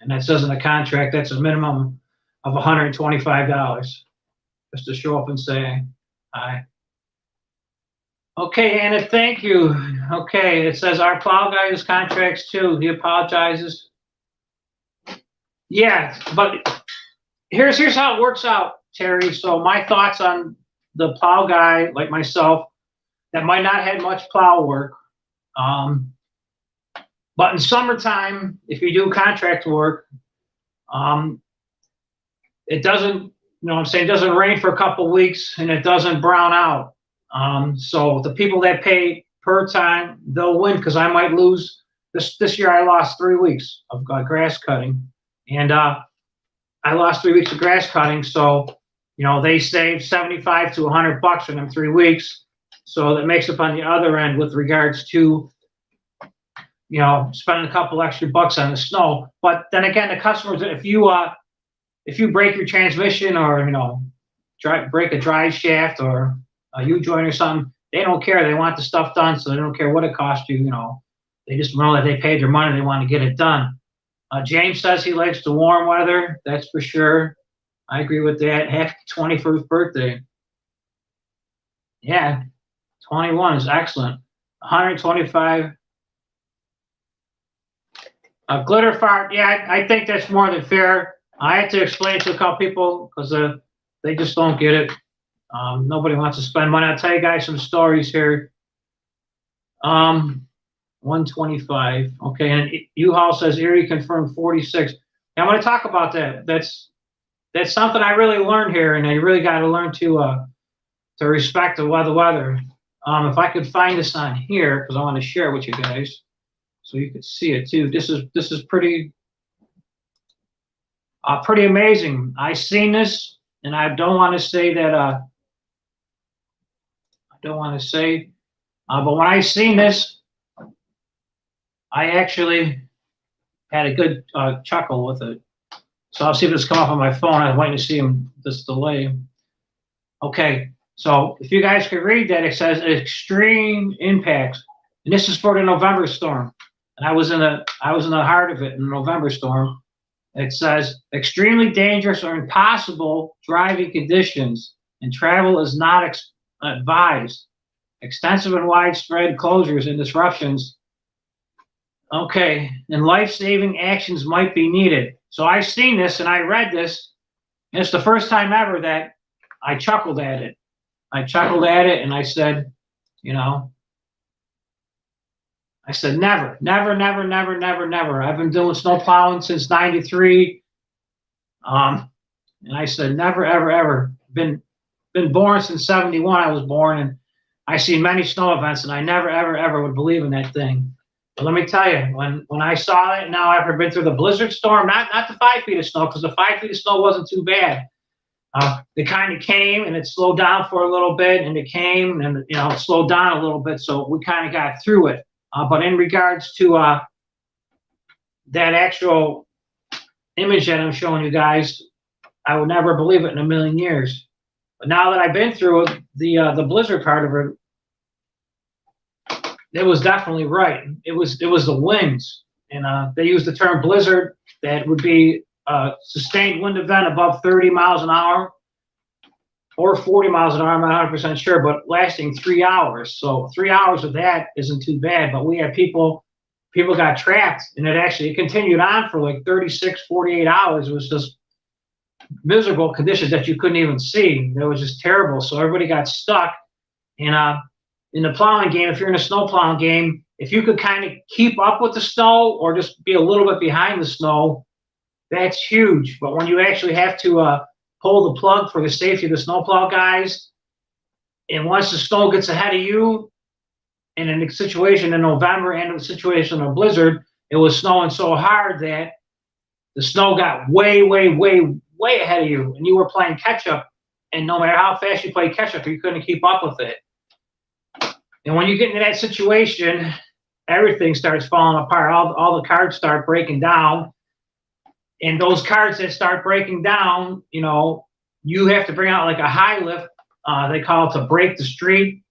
And that says in the contract, that's a minimum of $125 just to show up and say hi. Okay, Anna, thank you. Okay, it says our plow guy has contracts too. He apologizes. Yeah, but here's how it works out, Terry. So my thoughts on the plow guy like myself that might not have much plow work. But in summertime, if you do contract work, it doesn't, you know what I'm saying, it doesn't rain for a couple weeks and it doesn't brown out. So the people that pay per time, they'll win because I might lose. This year I lost 3 weeks of grass cutting. And I lost 3 weeks of grass cutting. So, you know, they saved 75 to $100 in them 3 weeks. So that makes up on the other end with regards to, you know, spending a couple extra bucks on the snow. But then again, the customers, if you break your transmission or, you know, break a drive shaft or a U-joint or something, they don't care. They want the stuff done, so they don't care what it costs you. You know, they just know that they paid their money. They want to get it done. James says he likes the warm weather. That's for sure. I agree with that. Happy 21st birthday. Yeah, 21 is excellent. 125. Glitter fart. Yeah, I think that's more than fair. I had to explain to a couple people because they just don't get it. Nobody wants to spend money. I'll tell you guys some stories here. 125. Okay, and U-Haul says Erie confirmed 46. Now, I'm going to talk about that. That's something I really learned here, and I really got to learn to respect the weather. If I could find this on here, because I want to share it with you guys, so you could see it too. This is pretty amazing. I seen this, and I don't want to say that. But when I seen this, I actually had a good chuckle with it. So I'll see if this come up on my phone. I was waiting to see this delay. Okay, so if you guys could read that, it says extreme impacts, and this is for the November storm. And I was in the heart of it in the November storm. It says extremely dangerous or impossible driving conditions, and travel is not advised. Extensive and widespread closures and disruptions. Okay, and life-saving actions might be needed. So I've seen this and I read this, and it's the first time ever that I chuckled at it. And I said, you know, never. I've been doing snow plowing since '93. And I said, never, ever. Been born since '71. I was born, and I seen many snow events, and I never, ever would believe in that thing. But let me tell you, when I saw it now after I've been through the blizzard storm, not the 5 feet of snow, because the 5 feet of snow wasn't too bad. It kind of came and it slowed down for a little bit, and it came and it slowed down a little bit, so we kind of got through it. But in regards to that actual image that I'm showing you guys, I would never believe it in a million years. But now that I've been through it, the blizzard part of it, it was definitely right. It was the winds, and they use the term blizzard. That would be a sustained wind event above 30 miles an hour or 40 miles an hour. I'm not 100% sure, but lasting 3 hours. So 3 hours of that isn't too bad. But we had people got trapped, and it continued on for like 36, 48 hours. It was just miserable conditions that you couldn't even see. It was just terrible. So everybody got stuck. And in the plowing game, if you're in a snow plowing game, if you could kind of keep up with the snow or just be a little bit behind the snow, that's huge. But when you actually have to pull the plug for the safety of the snowplow guys, and once the snow gets ahead of you, and in a situation in November and in a situation of blizzard, it was snowing so hard that the snow got way, way, way, way ahead of you, and you were playing catch up. And no matter how fast you played catch up, you couldn't keep up with it. And when you get into that situation, everything starts falling apart. All the cards start breaking down. And those cards that start breaking down, you have to bring out like a high lift. They call it to break the street.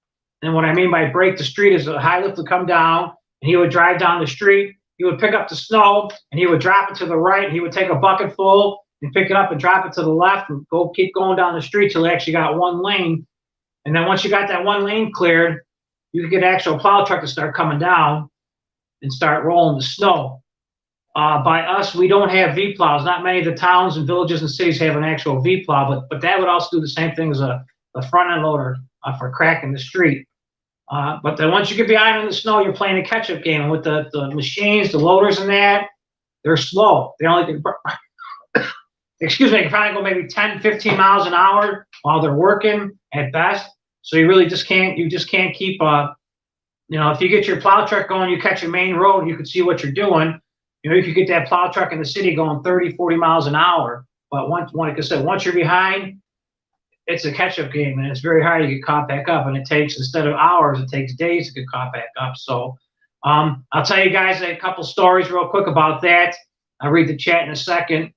And what I mean by break the street is a high lift would come down, and he would drive down the street. He would pick up the snow, and he would drop it to the right. And he would take a bucket full and pick it up and drop it to the left and keep going down the street till he actually got one lane. And then once you got that one lane cleared, you could get an actual plow truck to start coming down and start rolling the snow. By us, we don't have V-plows. Not many of the towns and villages and cities have an actual V-plow, but that would also do the same thing as a front-end loader for cracking the street. But then once you get behind in the snow, you're playing a catch-up game. And with the machines, the loaders and that, they're slow. They only can, excuse me, they can probably go maybe 10, 15 miles an hour while they're working at best. So you just can't keep, if you get your plow truck going, you catch a main road, you can see what you're doing. You could get that plow truck in the city going 30, 40 miles an hour. But like I said, once you're behind, it's a catch-up game, and it's very hard to get caught back up. And it takes, instead of hours, it takes days to get caught back up. So I'll tell you guys a couple stories real quick about that. I'll read the chat in a second.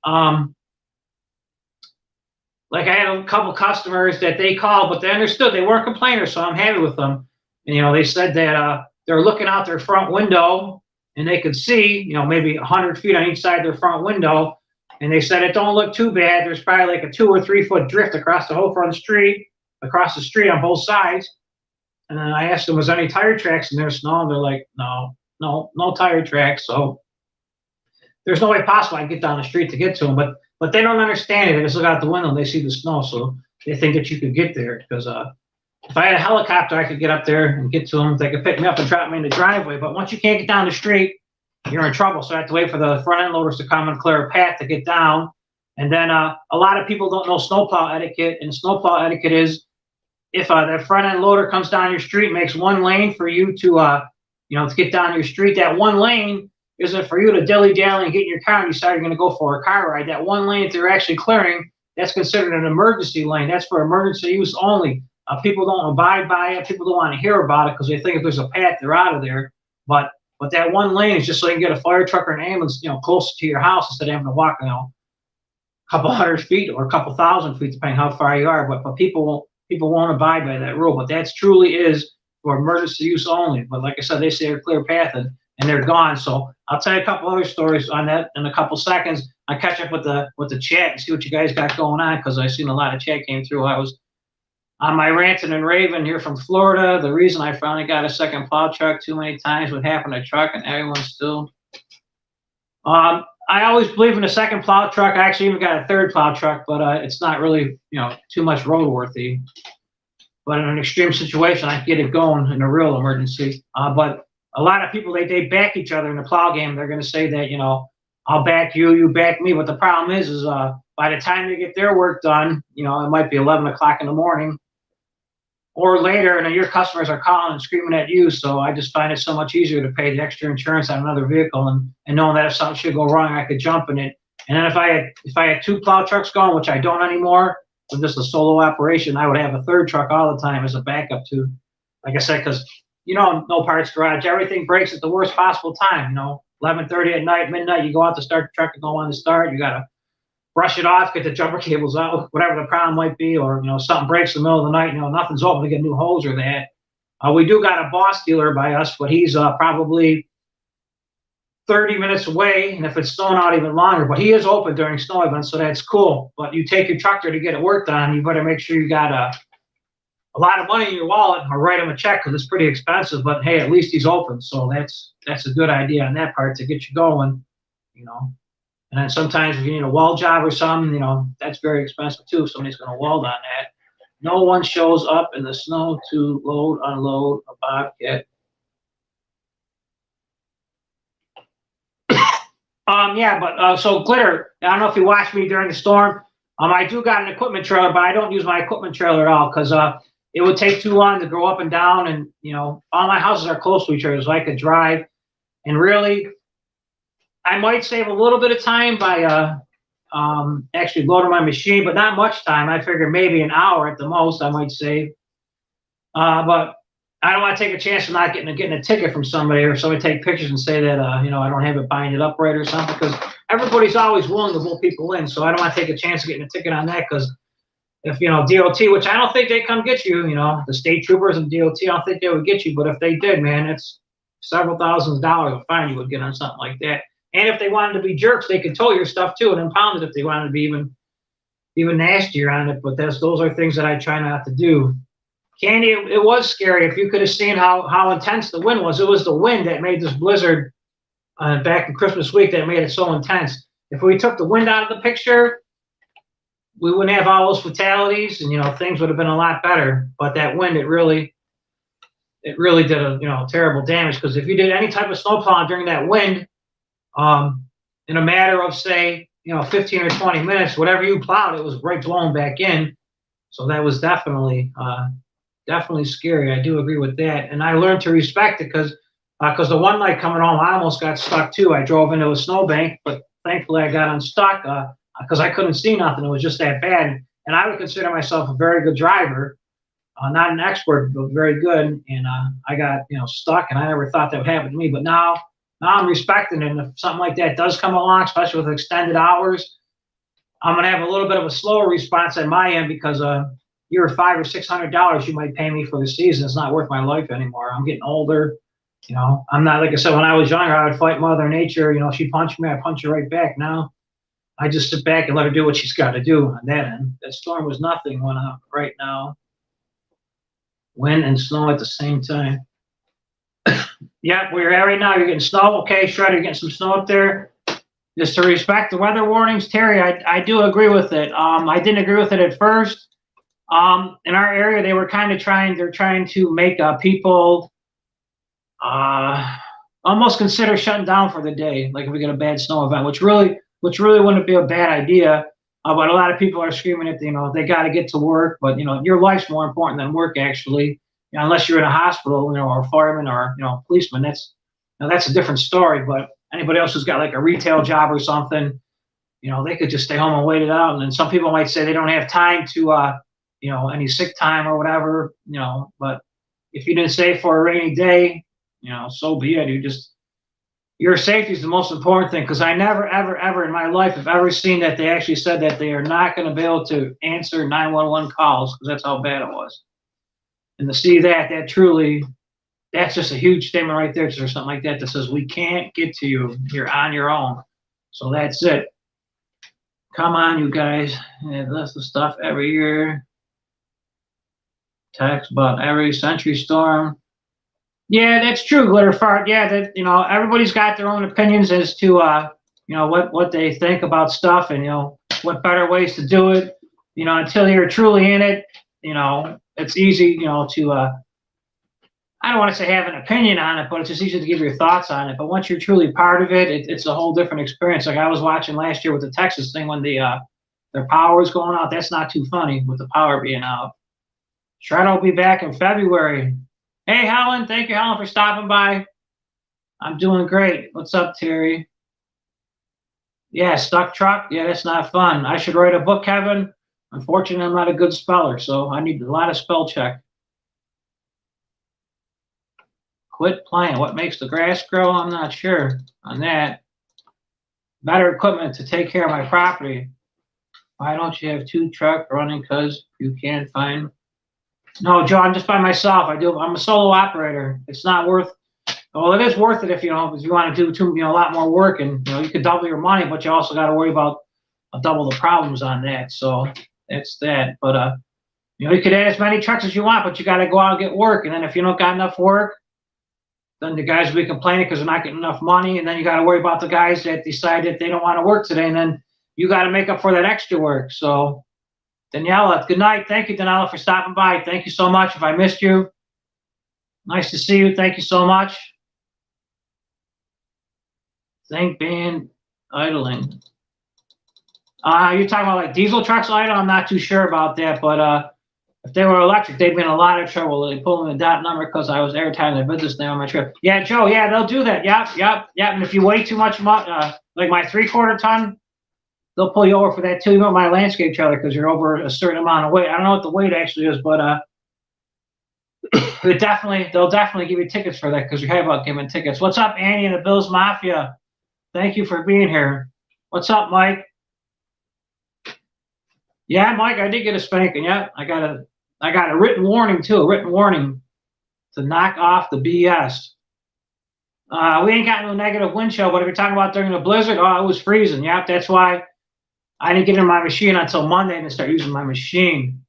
Like I had a couple customers that they called, but they understood. They weren't complainers, so I'm happy with them. And, they said that they're looking out their front window, and they could see, maybe 100 feet on each side of their front window. And they said it don't look too bad. There's probably like a 2 or 3 foot drift across the whole front street, across the street on both sides. And then I asked them, was there any tire tracks in their snow? And they're like, no tire tracks. So there's no way possible I can get down the street to get to them. But they don't understand it. They just look out the window and they see the snow. So they think that you could get there. Because if I had a helicopter, I could get up there and get to them. They could pick me up and drop me in the driveway. But once you can't get down the street, you're in trouble. So I have to wait for the front end loaders to come and clear a path to get down. And then a lot of people don't know snowplow etiquette. And snowplow etiquette is if that front end loader comes down your street, makes one lane for you to get down your street, that one lane isn't for you to dilly-dally and get in your car and decide you're going to go for a car ride. That one lane that they're actually clearing, that's considered an emergency lane. That's for emergency use only. People don't abide by it. People don't want to hear about it because they think if there's a path, they're out of there. But that one lane is just so you can get a fire truck or an ambulance, closer to your house instead of having to walk, a couple hundred feet or a couple thousand feet, depending how far you are. But people won't abide by that rule. But that truly is for emergency use only. But like I said, they say a clear path and they're gone. So I'll tell you a couple other stories on that in a couple seconds. I catch up with the chat and see what you guys got going on, because I've seen a lot of chat came through. I was on my ranting and raving here from Florida. The reason I finally got a second plow truck too many times, what happened to truck, and everyone's still. I always believe in a second plow truck. I actually even got a third plow truck, but it's not really too much roadworthy. But in an extreme situation, I can get it going in a real emergency. But a lot of people, they back each other in the plow game. They're going to say that, I'll back you, you back me. But the problem is by the time they get their work done, it might be 11 o'clock in the morning. or later, and then your customers are calling and screaming at you. So I just find it so much easier to pay the extra insurance on another vehicle, and knowing that if something should go wrong, I could jump in it. And then if I had two plow trucks going, which I don't anymore, with just a solo operation, I would have a third truck all the time as a backup too. Like I said, because no parts garage, everything breaks at the worst possible time. 11:30 at night, midnight, you go out to start the truck to go on to start. You gotta brush it off, get the jumper cables out, whatever the problem might be, or something breaks in the middle of the night. Nothing's open to get a new hose or that. We do got a Boss dealer by us, but he's probably 30 minutes away, and if it's snowing out, even longer. But he is open during snow events, so that's cool. But you take your truck there to get it worked on, you better make sure you got a lot of money in your wallet, or write him a check because it's pretty expensive. But hey, at least he's open, so that's a good idea on that part to get you going. And then sometimes if you need a weld job or something, that's very expensive too. If somebody's going to weld on that. No one shows up in the snow to load, unload a Bobcat. Yeah, but so Glitter, I don't know if you watched me during the storm. I do got an equipment trailer, but I don't use my equipment trailer at all because it would take too long to go up and down, and all my houses are close to each other, so I could drive. And really, I might save a little bit of time by actually loading my machine, but not much time. I figure maybe an hour at the most I might save. But I don't want to take a chance of not getting a ticket from somebody, or somebody take pictures and say that I don't have it binded up right or something, because everybody's always willing to pull people in. So I don't want to take a chance of getting a ticket on that, because if DOT, which I don't think they come get you, the state troopers and DOT, I don't think they would get you, but if they did, man, it's several thousands of dollars of fine you would get on something like that. And if they wanted to be jerks, they could tow your stuff too and impound it if they wanted to be even nastier on it. But those are things that I try not to do. Candy, it was scary. If you could have seen how intense the wind was. It was the wind that made this blizzard back in Christmas week that made it so intense. If we took the wind out of the picture, we wouldn't have all those fatalities, and things would have been a lot better. But that wind, it really did a terrible damage, because if you did any type of snowplowing during that wind, in a matter of say 15 or 20 minutes, whatever you plowed, it was right blown back in. So that was definitely scary. I do agree with that, and I learned to respect it because the one night coming home, I almost got stuck too. I drove into a snowbank, but thankfully I got unstuck because I couldn't see nothing. It was just that bad, and I would consider myself a very good driver, not an expert, but very good. And I got stuck, and I never thought that would happen to me. But now I'm respecting it, and if something like that does come along, especially with extended hours, I'm gonna have a little bit of a slower response on my end, because your $500 or $600 you might pay me for the season, it's not worth my life anymore. I'm getting older. I'm not, like I said, when I was younger, I would fight Mother Nature. She punched me, I punch her right back. Now I just sit back and let her do what she's got to do on that end. That storm was nothing when right now. Wind and snow at the same time. Yeah, where you're at right now, you're getting snow. Okay, Shredder, you're getting some snow up there. Just to respect the weather warnings, Terry, I do agree with it. I didn't agree with it at first. In our area, they were kind of they're trying to make people almost consider shutting down for the day, like if we get a bad snow event, which really wouldn't be a bad idea. But a lot of people are screaming at they got to get to work, but your life's more important than work, actually. Unless you're in a hospital, or a fireman, or policeman, that's a different story. But anybody else who's got like a retail job or something, they could just stay home and wait it out. And then some people might say they don't have time to any sick time or whatever, but if you didn't save for a rainy day, so be it. Your safety is the most important thing, because I never, ever, ever in my life have ever seen that they actually said that they are not going to be able to answer 911 calls, because that's how bad it was. And to see that's just a huge statement right there. There's something like that says, we can't get to you. You're on your own. So that's it. Come on, you guys. And that's the stuff every year. Text about every century storm. Yeah, that's true, Glitter Fart. Yeah, that everybody's got their own opinions as to what they think about stuff, and what better ways to do it. Until you're truly in it, it's easy, to I don't want to say have an opinion on it, but it's just easy to give your thoughts on it. But once you're truly part of it, it's a whole different experience. Like I was watching last year with the Texas thing when their power was going out. That's not too funny with the power being out. Shredder will be back in February. Hey, Helen. Thank you, Helen, for stopping by. I'm doing great. What's up, Terry? Yeah, stuck truck. Yeah, that's not fun. I should write a book, Kevin. Unfortunately, I'm not a good speller, so I need a lot of spell check. Quit playing. What makes the grass grow? I'm not sure on that. Better equipment to take care of my property. Why don't you have 2 trucks running? Because you can't find. No, Joe, I'm just by myself. I'm a solo operator. It's not worth. Well, it is worth it if you know, if you want to do a lot more work, and you could double your money, but you also got to worry about double the problems on that. So that's that. But you could add as many trucks as you want, but you got to go out and get work. And then if you don't got enough work, then the guys will be complaining because they're not getting enough money, and then you got to worry about the guys that decide that they don't want to work today, and then you got to make up for that extra work. So, Daniela, good night. Thank you, Daniela, for stopping by. Thank you so much. If I missed you, nice to see you. Thank you so much. Thank band idling. You're talking about like diesel trucks idle? I'm not too sure about that, but if they were electric, they'd be in a lot of trouble. They pulled in the dot number because I was airtime their business name on my trip. Yeah, Joe, yeah, they'll do that. Yep. And if you weigh too much, like my 3/4 ton, they'll pull you over for that too. Even my landscape trailer, because you're over a certain amount of weight. I don't know what the weight actually is, but they'll definitely give you tickets for that because you're about giving tickets. What's up, Andy and the Bills Mafia? Thank you for being here. What's up, Mike? Yeah, Mike, I did get a spanking. Yeah, I got a written warning too. A written warning to knock off the BS. We ain't got no negative wind chill, but if you're talking about during the blizzard, it was freezing. Yeah, that's why I didn't get in my machine until Monday and start using my machine.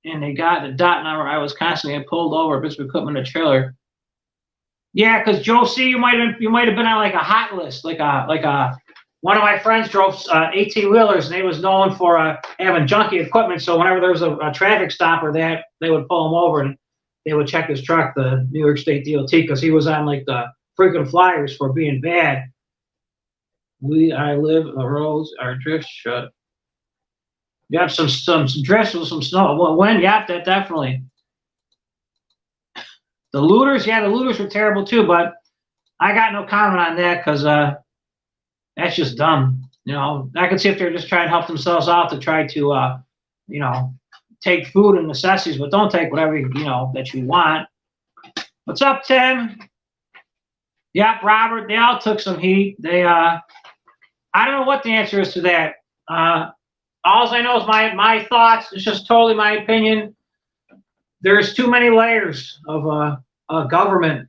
And they got the dot number. I was constantly pulled over, bits of equipment, a trailer. Yeah, because Joe C, you might have been on like a hot list, like a. One of my friends drove 18-wheelers, and they was known for having junky equipment. So whenever there was a traffic stop or that, they would pull him over and they would check his truck, the New York State DOT, because he was on like the frequent flyers for being bad. I live the roads are drift shut. You have some drifts with some snow. Well, wind, yeah, that definitely. The looters, yeah, the looters were terrible too, but I got no comment on that because that's just dumb. I can see if they're just trying to help themselves out to try to, take food and necessities, but don't take whatever, that you want. What's up, Tim? Yep, Robert, they all took some heat. I don't know what the answer is to that. All I know is my thoughts. It's just totally my opinion. There's too many layers of government.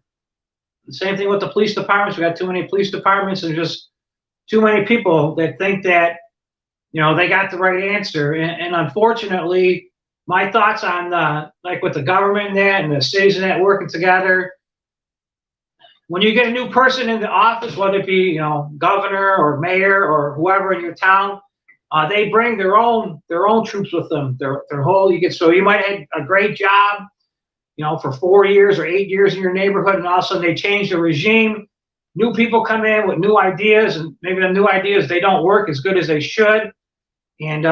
The same thing with the police departments. We got too many police departments and just too many people that think that, they got the right answer. And unfortunately, my thoughts on like with the government and the cities and that working together, when you get a new person in the office, whether it be, governor or mayor or whoever in your town, they bring their own troops with them. Their whole, so you might have a great job, for 4 years or 8 years in your neighborhood, and all of a sudden they change the regime. New people come in with new ideas, and maybe the new ideas, they don't work as good as they should. And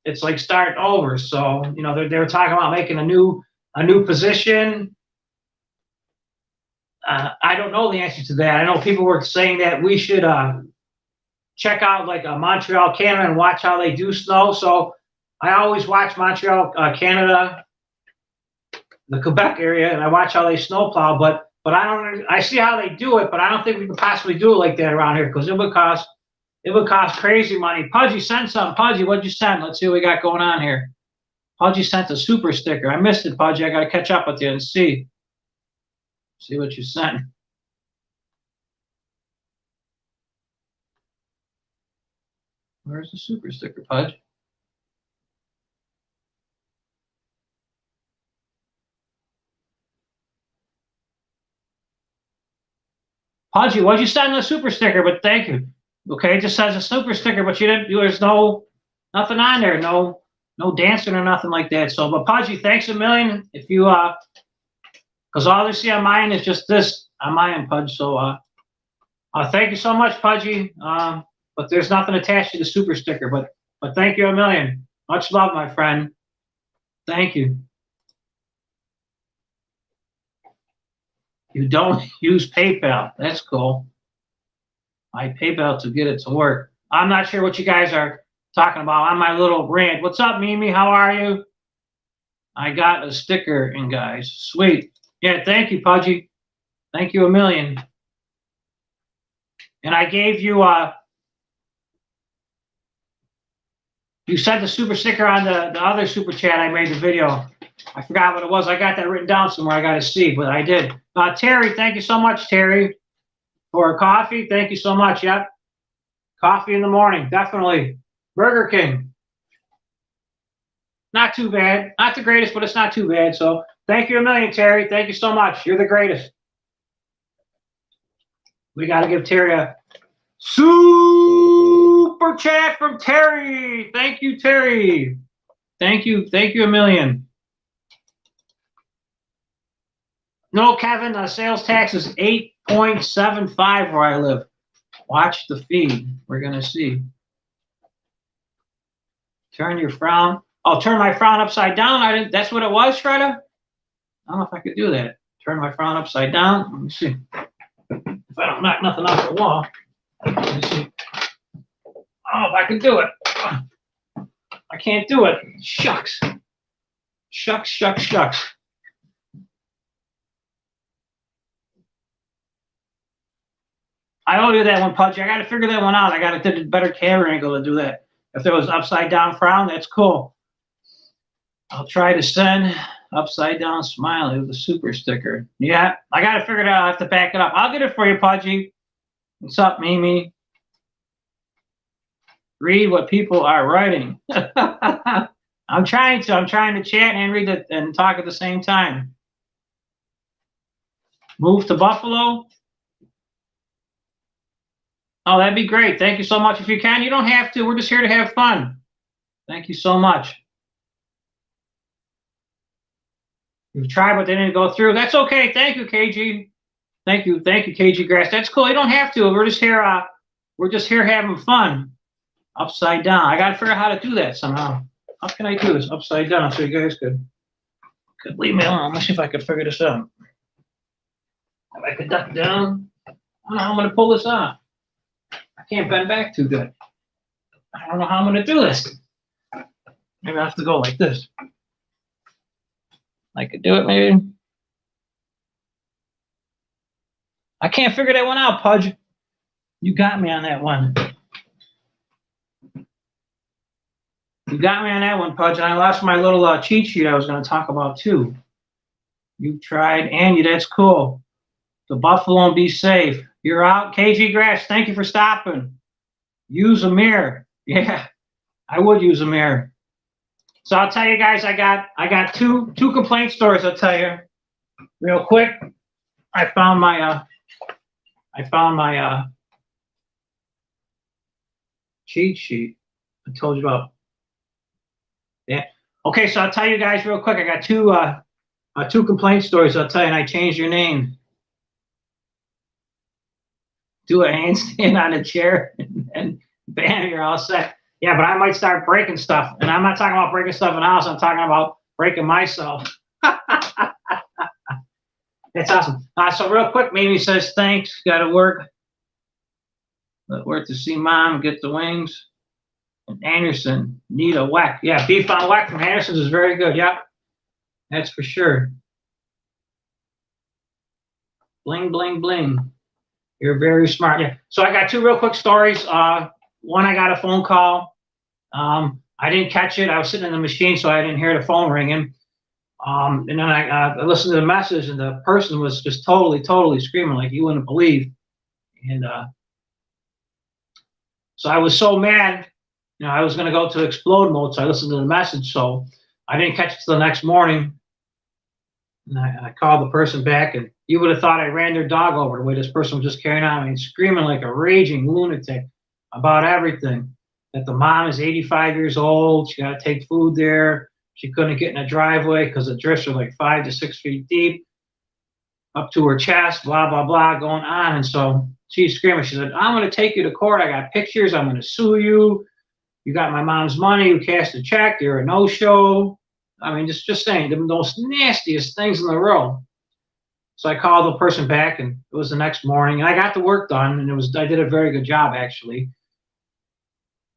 it's like starting over. So, they're talking about making a new position. I don't know the answer to that. I know people were saying that we should check out like Montreal, Canada, and watch how they do snow. So I always watch Montreal, Canada, the Quebec area, and I watch how they snowplow. But I see how they do it, but I don't think we could possibly do it like that around here because it would cost crazy money. Pudgy, send something. Pudgy, what'd you send? Let's see what we got going on here. Pudgy sent a super sticker. I missed it, Pudgy. I got to catch up with you and see what you sent. Where's the super sticker, Pudge? Pudgy, what'd you send the super sticker? But thank you. Okay, it just says a super sticker, but there's nothing on there, no dancing or nothing like that. So, but Pudgy, thanks a million. If you because all they see on mine is just this on my end, Pudge. So, thank you so much, Pudgy. But there's nothing attached to the super sticker. But thank you a million. Much love, my friend. Thank you. You don't use PayPal. That's cool. I PayPal to get it to work. I'm not sure what you guys are talking about on my little rant. What's up, Mimi? How are you? I got a sticker in, guys. Sweet. Yeah, thank you, Pudgy. Thank you a million. And I gave you you sent the super sticker on the other super chat I made the video. I forgot what it was. I got that written down somewhere. I got to see, but I did. Terry, thank you so much, Terry, for coffee. Thank you so much. Yep. Coffee in the morning. Definitely. Burger King. Not too bad. Not the greatest, but it's not too bad. So thank you a million, Terry. Thank you so much. You're the greatest. We got to give Terry a super chat from Terry. Thank you, Terry. Thank you. Thank you a million. No, Kevin, sales tax is 8.75 where I live. Watch the feed. We're going to see. Turn your frown. I'll turn my frown upside down. That's what it was, Shredder? I don't know if I could do that. Turn my frown upside down. Let me see. If I don't knock nothing off the wall. Let me see. Oh, if I can do it. I can't do it. Shucks. Shucks, shucks, shucks. I don't do that one, Pudgy. I got to figure that one out. I got to get a better camera angle to do that. If there was upside down frown, that's cool. I'll try to send upside down smiley with a super sticker. Yeah, I got to figure it out. I have to back it up. I'll get it for you, Pudgy. What's up, Mimi? Read what people are writing. I'm trying to chat and read it and talk at the same time. Move to Buffalo. Oh, that'd be great. Thank you so much. If you can, you don't have to. We're just here to have fun. Thank you so much. You've tried, but they didn't go through. That's okay. Thank you, KG. Thank you, KG Grass. That's cool. You don't have to. We're just here. We're just here having fun. Upside down. I got to figure out how to do that somehow. How can I do this upside down so you guys could leave me alone? Let's see if I can figure this out. If I could duck down. I don't know how I'm going to pull this off. I can't bend back too good. I don't know how I'm going to do this. Maybe I have to go like this. I could do it maybe. I can't figure that one out, Pudge. You got me on that one. You got me on that one, Pudge, and I lost my little cheat sheet I was going to talk about too. You tried, Andy, that's cool. The Buffalo and be safe. You're out. KG Grass, thank you for stopping. Use a mirror. Yeah, I would use a mirror. So I'll tell you guys, I got two complaint stories. I'll tell you real quick. I found my cheat sheet. I told you about. Yeah. Okay, so I'll tell you guys real quick. I got two complaint stories. I'll tell you, and I changed your name. Do a handstand on a chair, and bam, you're all set. Yeah, but I might start breaking stuff. And I'm not talking about breaking stuff in the house. I'm talking about breaking myself. That's awesome. So real quick, Mimi says, thanks. Got to work. Work to see mom get the wings. And Anderson, need a whack. Yeah, beef on whack from Anderson's is very good. Yep, that's for sure. Bling, bling, bling. You're very smart. Yeah. So I got two real quick stories. One, I got a phone call. I didn't catch it. I was sitting in the machine, so I didn't hear the phone ringing. And then I listened to the message, and the person was just totally screaming like you wouldn't believe. And so I was so mad. You know, I was going to go to explode mode, so I listened to the message. So I didn't catch it till the next morning. And I called the person back, and you would have thought I ran their dog over the way this person was just carrying on. I mean, screaming like a raging lunatic about everything. That the mom is 85 years old. She got to take food there. She couldn't get in a driveway because the drifts are like 5 to 6 feet deep up to her chest, blah, blah, blah, going on. And so she's screaming. She said, I'm going to take you to court. I got pictures. I'm going to sue you. You got my mom's money. You cashed a check. You're a no-show. I mean, just saying, the most nastiest things in the world. So I called the person back, and it was the next morning, and I got the work done, and I did a very good job actually.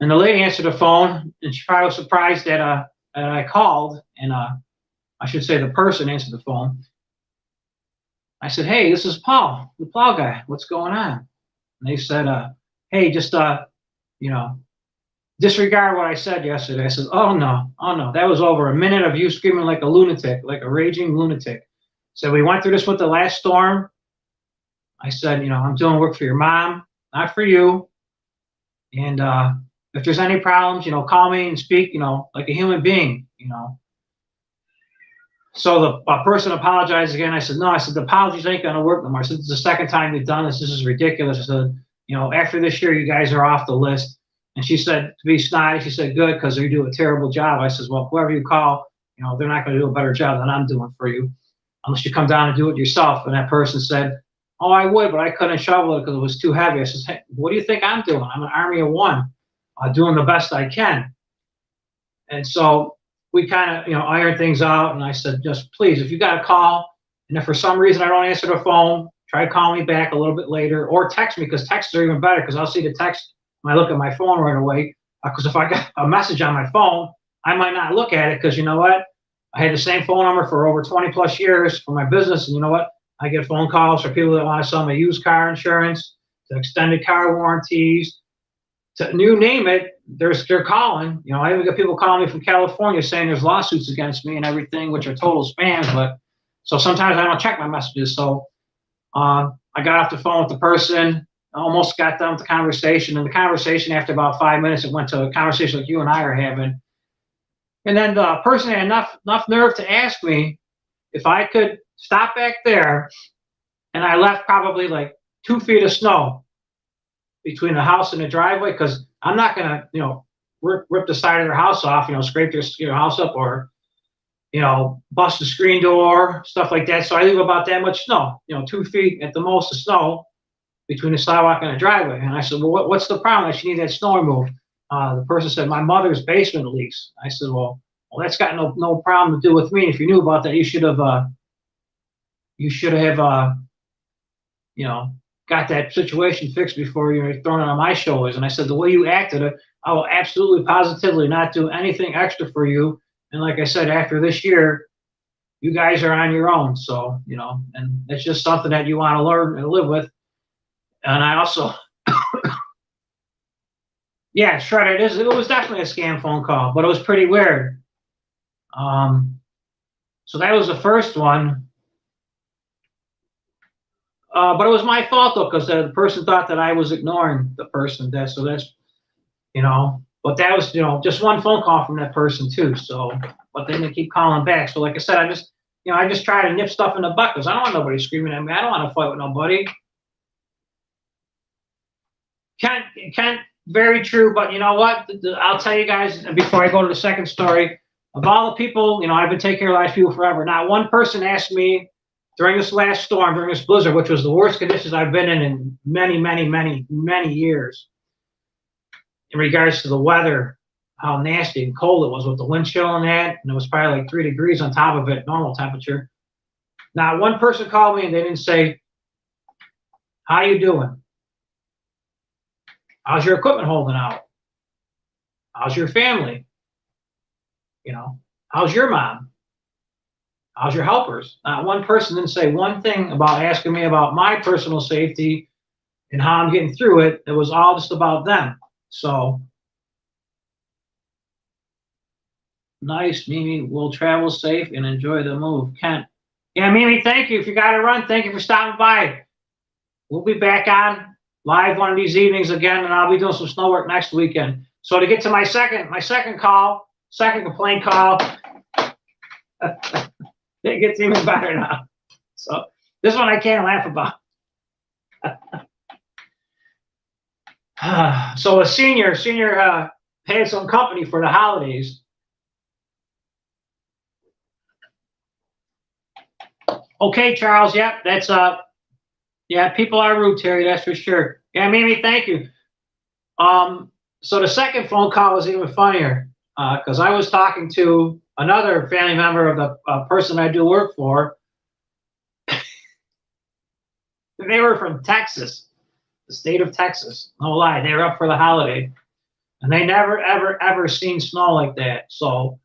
And the lady answered the phone, and she probably was surprised that I called, and I should say the person answered the phone. I said, "Hey, this is Paul, the plow guy. What's going on?" And they said, "Hey, just you know, disregard what I said yesterday." I said, oh no, that was over a minute of you screaming like a lunatic, like a raging lunatic. So we went through this with the last storm. I said, I'm doing work for your mom, not for you. And if there's any problems, call me and speak, like a human being. So the person apologized again. I said, no, the apologies ain't gonna work no more. I said, this is the second time you've done this. This is ridiculous. I said, after this year, you guys are off the list. And she said, to be snotty, she said, good, because you do a terrible job. I says, well, whoever you call, they're not going to do a better job than I'm doing for you, unless you come down and do it yourself. And that person said, oh, I would, but I couldn't shovel it because it was too heavy. I says, hey, what do you think I'm doing? I'm an army of one, doing the best I can. And so we kind of, ironed things out. And I said, just please, if you got a call, and if for some reason I don't answer the phone, try to call me back a little bit later, or text me, because texts are even better, because I'll see the text when I look at my phone right away. Because if I got a message on my phone, I might not look at it, because you know what? I had the same phone number for over 20 plus years for my business, and you know what? I get phone calls for people that want to sell me used car insurance, to extended car warranties, to you name it. They're calling. I even get people calling me from California saying there's lawsuits against me and everything, which are total spams. But so sometimes I don't check my messages. So I got off the phone with the person. Almost got done with the conversation, and the conversation, after about 5 minutes, it went to a conversation like you and I are having. And then the person had enough nerve to ask me if I could stop back there, and I left probably like 2 feet of snow between the house and the driveway, because I'm not gonna, rip the side of their house off, scrape their house up, or bust the screen door, stuff like that. So I leave about that much snow, 2 feet at the most of snow between the sidewalk and the driveway. And I said, well, what's the problem? I should need that snow removed. The person said, my mother's basement leaks. I said, well, that's got no problem to do with me. If you knew about that, you should have, got that situation fixed before you were throwing it on my shoulders. And I said, the way you acted, I will absolutely, positively not do anything extra for you. And like I said, after this year, you guys are on your own. So, and it's just something that you want to learn and live with. And I also, yeah, Shredder, it was definitely a scam phone call, but it was pretty weird. So that was the first one. But it was my fault, though, because the person thought that I was ignoring the person. So that's, but that was, just one phone call from that person too. So, but then they keep calling back. So like I said, I just try to nip stuff in the butt, because I don't want nobody screaming at me. I don't want to fight with nobody. Can't, very true, but you know what? I'll tell you guys before I go to the second story. Of all the people, I've been taking care of live people forever. Not one person asked me during this last storm, during this blizzard, which was the worst conditions I've been in many, many, many, many years, in regards to the weather, how nasty and cold it was with the wind chill and that, and it was probably like 3 degrees on top of it, normal temperature. Not one person called me and they didn't say, how you doing? How's your equipment holding out? How's your family? How's your mom? How's your helpers? Not one person didn't say one thing about asking me about my personal safety and how I'm getting through it. It was all just about them. So, nice, Mimi. We'll travel safe and enjoy the move. Kent. Yeah, Mimi, thank you. If you got to run, thank you for stopping by. We'll be back on live one of these evenings again, and I'll be doing some snow work next weekend. So to get to my second complaint call, it gets even better now. So this one I can't laugh about. So a senior had some company for the holidays. Okay, Charles. Yep, that's yeah, people are rude, Terry, that's for sure. Yeah, Mimi, thank you. So the second phone call was even funnier. because I was talking to another family member of the person I do work for. They were from Texas, the state of Texas. No lie, they were up for the holiday, and they never, ever, ever seen snow like that. So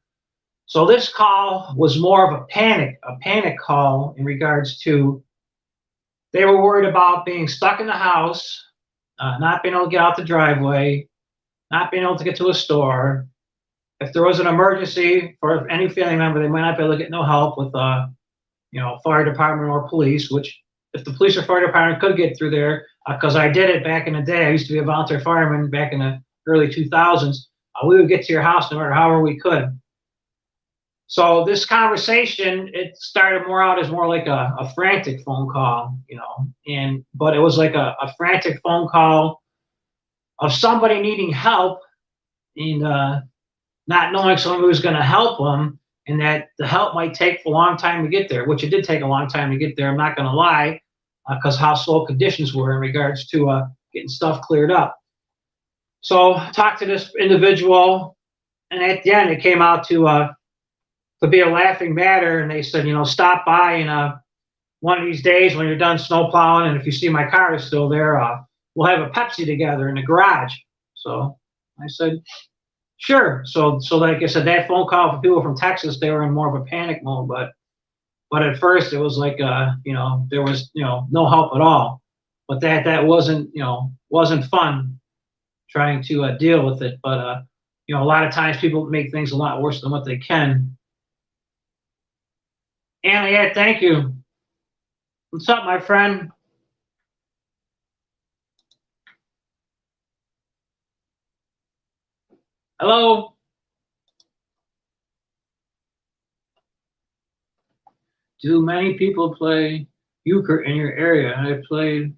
this call was more of a panic call in regards to they were worried about being stuck in the house, not being able to get out the driveway, not being able to get to a store. If there was an emergency for any family member, they might not be able to get no help with, fire department or police, which if the police or fire department could get through there, because I did it back in the day. I used to be a volunteer fireman back in the early 2000s. We would get to your house no matter however we could. So this conversation, it started more out as more like a frantic phone call, but it was like a frantic phone call of somebody needing help and not knowing somebody was going to help them, and that the help might take a long time to get there, which it did take a long time to get there. I'm not going to lie, because how slow conditions were in regards to getting stuff cleared up. So talked to this individual, and at the end it came out to be a laughing matter, and they said, stop by and one of these days when you're done snow plowing, and if you see my car is still there, we'll have a Pepsi together in the garage. So I said, sure. So like I said, that phone call for people from Texas, they were in more of a panic mode, but at first it was like there was no help at all. But that wasn't fun trying to deal with it. But a lot of times people make things a lot worse than what they can. Anna, yeah, thank you. What's up, my friend? Hello? Do many people play euchre in your area? I played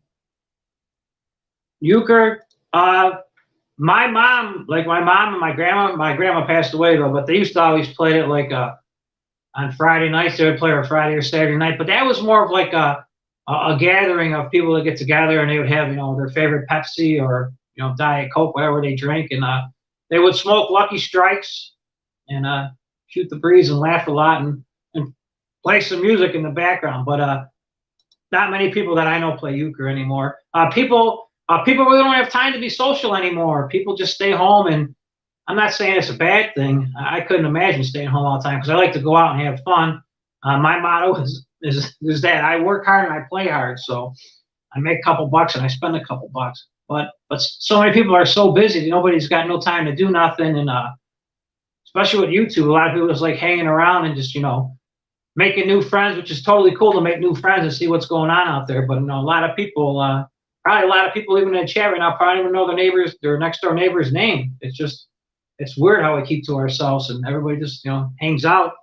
euchre. My mom and my grandma passed away though, but they used to always play it like on Friday nights. They would play on Friday or Saturday night, but that was more of like a gathering of people that get together, and they would have their favorite Pepsi or Diet Coke, whatever they drink, and they would smoke Lucky Strikes and shoot the breeze and laugh a lot and play some music in the background. But not many people that I know play euchre anymore. People really don't have time to be social anymore. People just stay home, and I'm not saying it's a bad thing. I couldn't imagine staying home all the time because I like to go out and have fun. My motto is that I work hard and I play hard. So I make a couple bucks and I spend a couple bucks. But so many people are so busy that nobody's got no time to do nothing. And especially with YouTube, a lot of people just like hanging around and just making new friends, which is totally cool to make new friends and see what's going on out there. But a lot of people, probably a lot of people even in the chat right now probably don't even know their next door neighbor's name. It's weird how we keep to ourselves and everybody just hangs out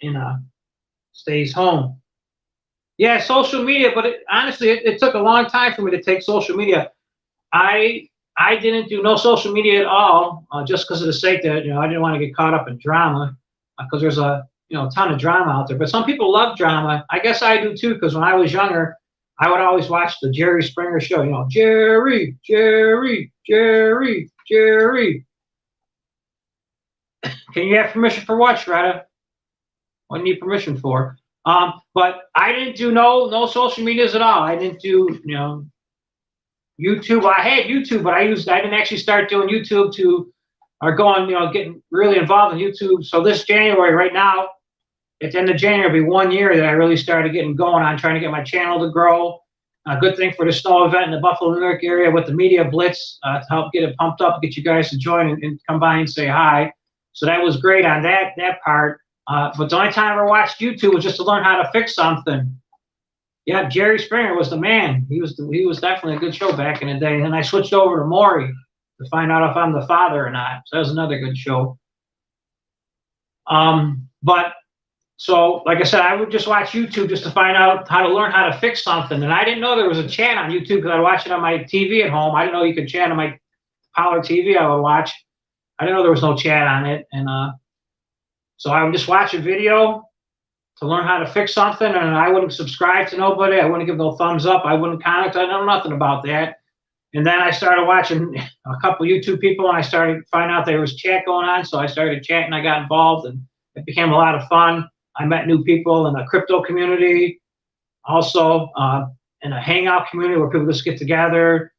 and stays home. Yeah, social media, but honestly, it took a long time for me to take social media. I didn't do no social media at all, just because of the sake that I didn't want to get caught up in drama, because there's a ton of drama out there. But some people love drama. I guess I do too, because when I was younger, I would always watch the Jerry Springer show. Jerry. Can you have permission for what, Shredda? What do you need permission for? But I didn't do no social medias at all. I didn't do YouTube. I had YouTube, but I didn't actually start doing YouTube getting really involved in YouTube. So this January, right now, at the end of January, it'll be 1 year that I really started getting going on trying to get my channel to grow. A good thing for the snow event in the Buffalo, New York area with the Media Blitz to help get it pumped up, get you guys to join and come by and say hi. So that was great on that part. But the only time I ever watched YouTube was just to learn how to fix something. Yeah, Jerry Springer was the man. He was definitely a good show back in the day. And then I switched over to Maury to find out if I'm the father or not. So that was another good show. But so, like I said, I would just watch YouTube just to find out how to learn how to fix something. And I didn't know there was a chat on YouTube because I watch it on my TV at home. I didn't know you could chat on my Power TV I would watch. I didn't know there was no chat on it. And so I would just watch a video to learn how to fix something, and I wouldn't subscribe to nobody. I wouldn't give no thumbs up. I wouldn't comment. I know nothing about that. And then I started watching a couple YouTube people, and I started finding out there was chat going on. So I started chatting. I got involved, and it became a lot of fun. I met new people in the crypto community, also in a hangout community where people just get together.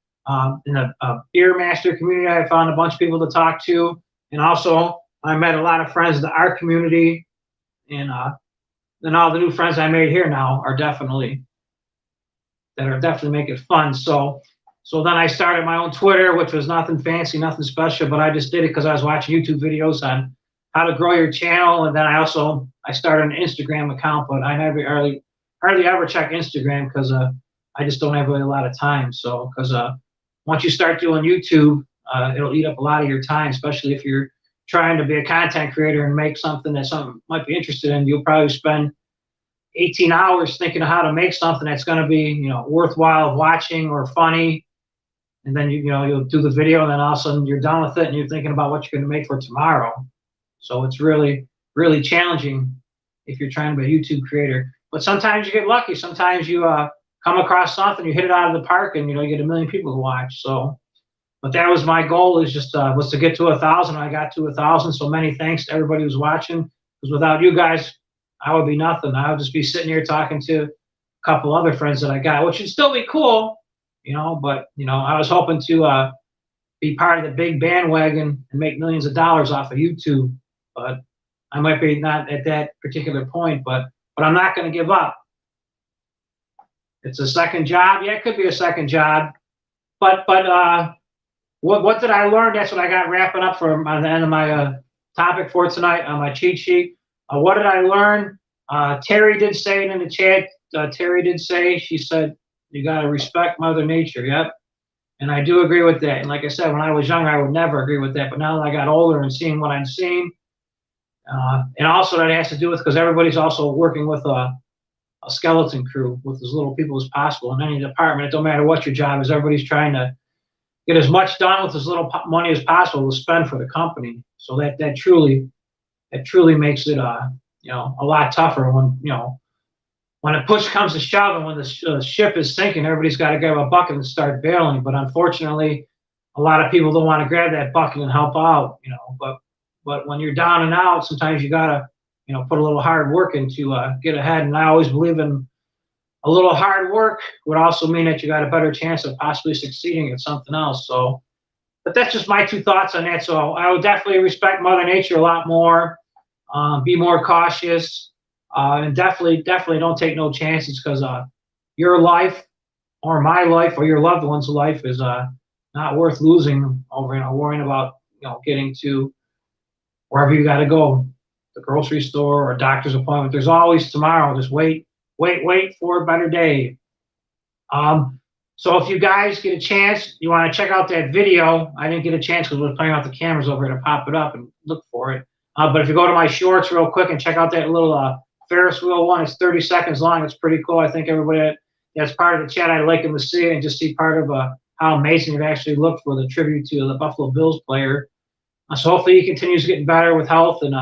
In a beer master community, I found a bunch of people to talk to, and also I met a lot of friends in the art community, and all the new friends I made here now are definitely making it fun. So then I started my own Twitter, which was nothing fancy, nothing special, but I just did it because I was watching YouTube videos on how to grow your channel. And then I started an Instagram account, but I never hardly ever check Instagram because I just don't have really a lot of time. So because once you start doing YouTube, it'll eat up a lot of your time, especially if you're trying to be a content creator and make something that someone might be interested in. You'll probably spend 18 hours thinking of how to make something that's going to be, worthwhile watching or funny. And then you'll do the video, and then all of a sudden you're done with it, and you're thinking about what you're going to make for tomorrow. So it's really, really challenging if you're trying to be a YouTube creator. But sometimes you get lucky. Sometimes you come across something, you hit it out of the park, and you get 1 million people to watch. So, but that was my goal, is just was to get to 1,000. I got to 1,000. So many thanks to everybody who's watching, because without you guys, I would be nothing. I would just be sitting here talking to a couple other friends that I got, which would still be cool, but I was hoping to be part of the big bandwagon and make millions of dollars off of YouTube. But I might be not at that particular point, but I'm not going to give up. It's a second job. Yeah, it could be a second job. But what did I learn? That's what I got wrapping up for on the end of my topic for tonight on my cheat sheet. What did I learn? Terry did say it in the chat. Terry did say, she said, you got to respect Mother Nature. Yep. And I do agree with that. And like I said, when I was younger, I would never agree with that. But now that I got older and seeing what I'm seeing, and also that has to do with, because everybody's also working with a skeleton crew, with as little people as possible in any department. It don't matter what your job is. Everybody's trying to get as much done with as little money as possible to spend for the company. So that truly makes it a lot tougher when a push comes to shove, and when the ship is sinking, everybody's got to grab a bucket and start bailing. But unfortunately, a lot of people don't want to grab that bucket and help out. But when you're down and out, sometimes you gotta put a little hard work in to get ahead. And I always believe in a little hard work would also mean that you got a better chance of possibly succeeding at something else. So, but that's just my 2 thoughts on that. So I would definitely respect Mother Nature a lot more, be more cautious, and definitely don't take no chances, because your life or my life or your loved one's life is not worth losing over worrying about getting to wherever you got to go, the grocery store or a doctor's appointment. There's always tomorrow. Just wait for a better day. So if you guys get a chance, you want to check out that video. I didn't get a chance because we're playing out the cameras over here to pop it up and look for it. But if you go to my shorts real quick and check out that little Ferris wheel one, it's 30 seconds long. It's pretty cool. I think everybody that's part of the chat, I'd like them to see it and just see part of how amazing it actually looked for the tribute to the Buffalo Bills player. So hopefully he continues getting better with health, and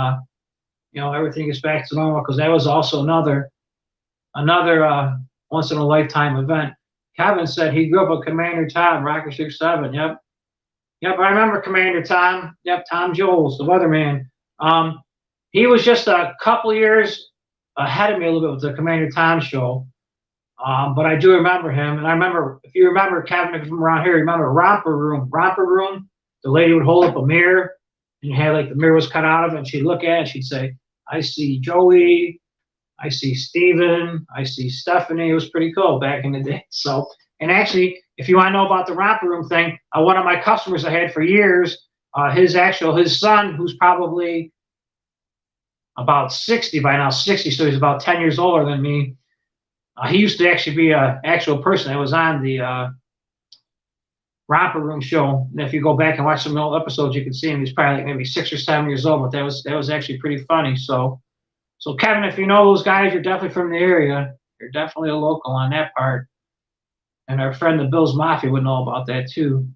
everything gets back to normal, because that was also another once in a lifetime event. Kevin said he grew up with Commander Tom, Rocker 67. Yep, I remember Commander Tom. Yep, Tom Jones, the weatherman. He was just a couple years ahead of me a little bit with the Commander Tom show. But I do remember him, and I remember, if you remember, Kevin, if you're from around here, you remember Romper Room. The lady would hold up a mirror, and you had the mirror was cut out of it, and she'd look at it, and she'd say, I see Joey, I see Steven, I see Stephanie. It was pretty cool back in the day. So, and actually, if you want to know about the Romper Room thing, one of my customers I had for years, his son, who's probably about 60 by now, 60, so he's about 10 years older than me. He used to actually be an actual person that was on the Romper Room show. And if you go back and watch some old episodes, you can see him. He's probably maybe 6 or 7 years old, but that was actually pretty funny. So Kevin, if you know those guys, you're definitely from the area. You're definitely a local on that part. And our friend the Bills Mafia would know about that too.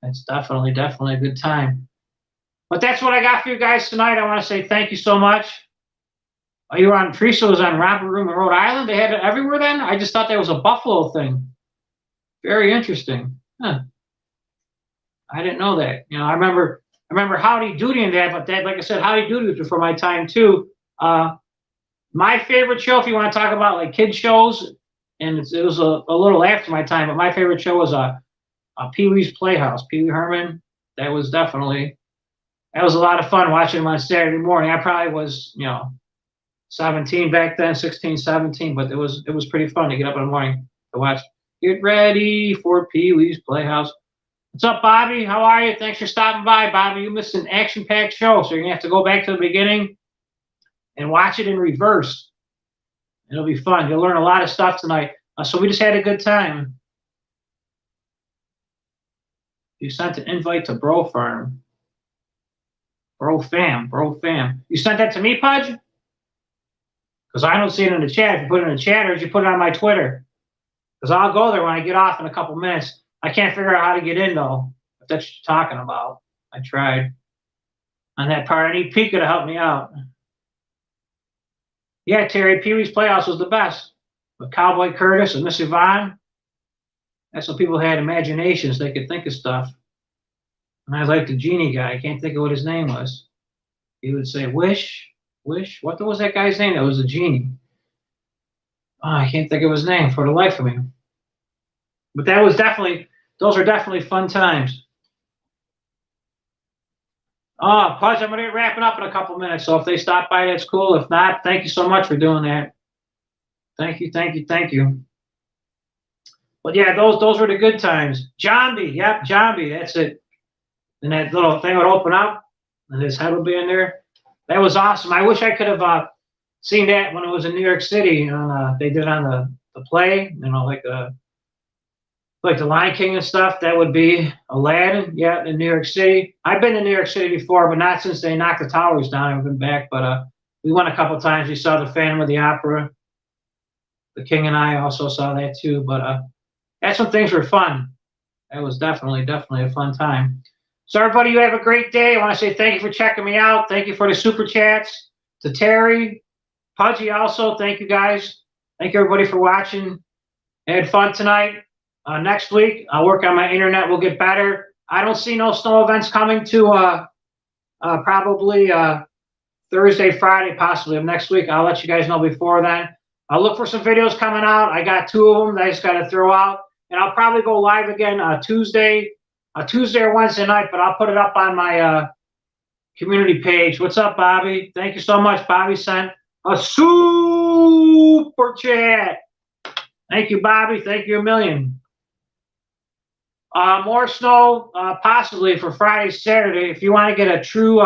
That's definitely a good time. But that's what I got for you guys tonight. I want to say thank you so much. You were on Teresa was on Romper Room in Rhode Island. They had it everywhere then? I just thought that was a Buffalo thing. Very interesting. Huh. I didn't know that. I remember Howdy Doody and that, but that, like I said, Howdy Doody was before my time too. My favorite show, if you want to talk about like kid shows, and it was a little after my time, but my favorite show was Pee Wee's Playhouse, Pee Wee Herman. That was a lot of fun watching him on Saturday morning. I probably was, 17 back then, 16, 17, but it was pretty fun to get up in the morning to watch. Get ready for Pee Wee's Playhouse. What's up, Bobby? How are you? Thanks for stopping by, Bobby. You missed an action-packed show, so you're gonna have to go back to the beginning and watch it in reverse. It'll be fun. You'll learn a lot of stuff tonight. So we just had a good time. You sent an invite to Bro Farm. Bro Fam. You sent that to me, Pudge? Because I don't see it in the chat. If you put it in the chat, or did you put it on my Twitter? Because I'll go there when I get off in a couple minutes. I can't figure out how to get in, though, if that's what you're talking about. I tried on that part. I need Pika to help me out. Yeah, Terry, Pee Wee's Playhouse was the best. With Cowboy Curtis and Miss Yvonne. That's when people had imaginations. They could think of stuff. And I like the genie guy. I can't think of what his name was. He would say, wish. What was that guy's name? That was the genie. Oh, I can't think of his name for the life of me. But those are definitely fun times. Oh, Pudge, I'm going to be wrapping up in a couple minutes. So if they stop by, that's cool. If not, thank you so much for doing that. Thank you. But yeah, those were the good times. Jambi, yep, Jambi, that's it. And that little thing would open up, and his head would be in there. That was awesome. I wish I could have seen that when it was in New York City. They did on the play, like the Lion King and stuff. That would be Aladdin, yeah, in New York City. I've been to New York City before, but not since they knocked the towers down. I've been back, but we went a couple times. We saw the Phantom of the Opera. The King and I also saw that too, but that's when things were fun. That was definitely a fun time. So everybody, you have a great day. I want to say thank you for checking me out. Thank you for the super chats. To Terry, Pudgy also, thank you guys. Thank you everybody for watching. I had fun tonight. Next week, I'll work on my internet. We'll get better. I don't see no snow events coming to probably Thursday, Friday, possibly of next week. I'll let you guys know before then. I'll look for some videos coming out. I got 2 of them that I just got to throw out. And I'll probably go live again Tuesday or Wednesday night, but I'll put it up on my community page. What's up, Bobby? Thank you so much. Bobby sent a super chat. Thank you, Bobby. Thank you a million. More snow possibly for Friday, Saturday. If you want to get a true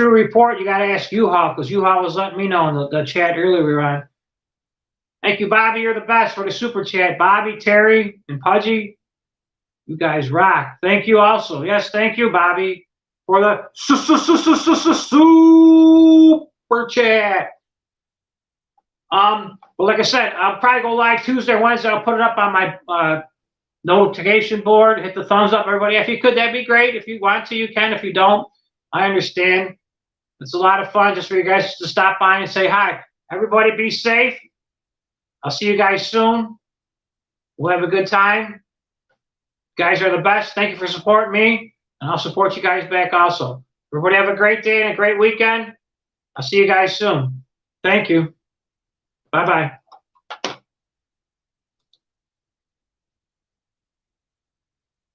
report, you got to ask U-Haul, because U-Haul was letting me know in the chat earlier we were on. Thank you, Bobby. You're the best for the super chat. Bobby, Terry, and Pudgy, you guys rock. Thank you also. Yes, thank you, Bobby, for the super chat. But like I said, I'll probably go live Tuesday or Wednesday. I'll put it up on my notification board. Hit the thumbs up, everybody. If you could, that'd be great. If you want to, you can. If you don't, I understand. It's a lot of fun just for you guys to stop by and say hi. Everybody be safe. I'll see you guys soon. We'll have a good time. You guys are the best. Thank you for supporting me, and I'll support you guys back also. Everybody have a great day and a great weekend. I'll see you guys soon. Thank you. Bye-bye.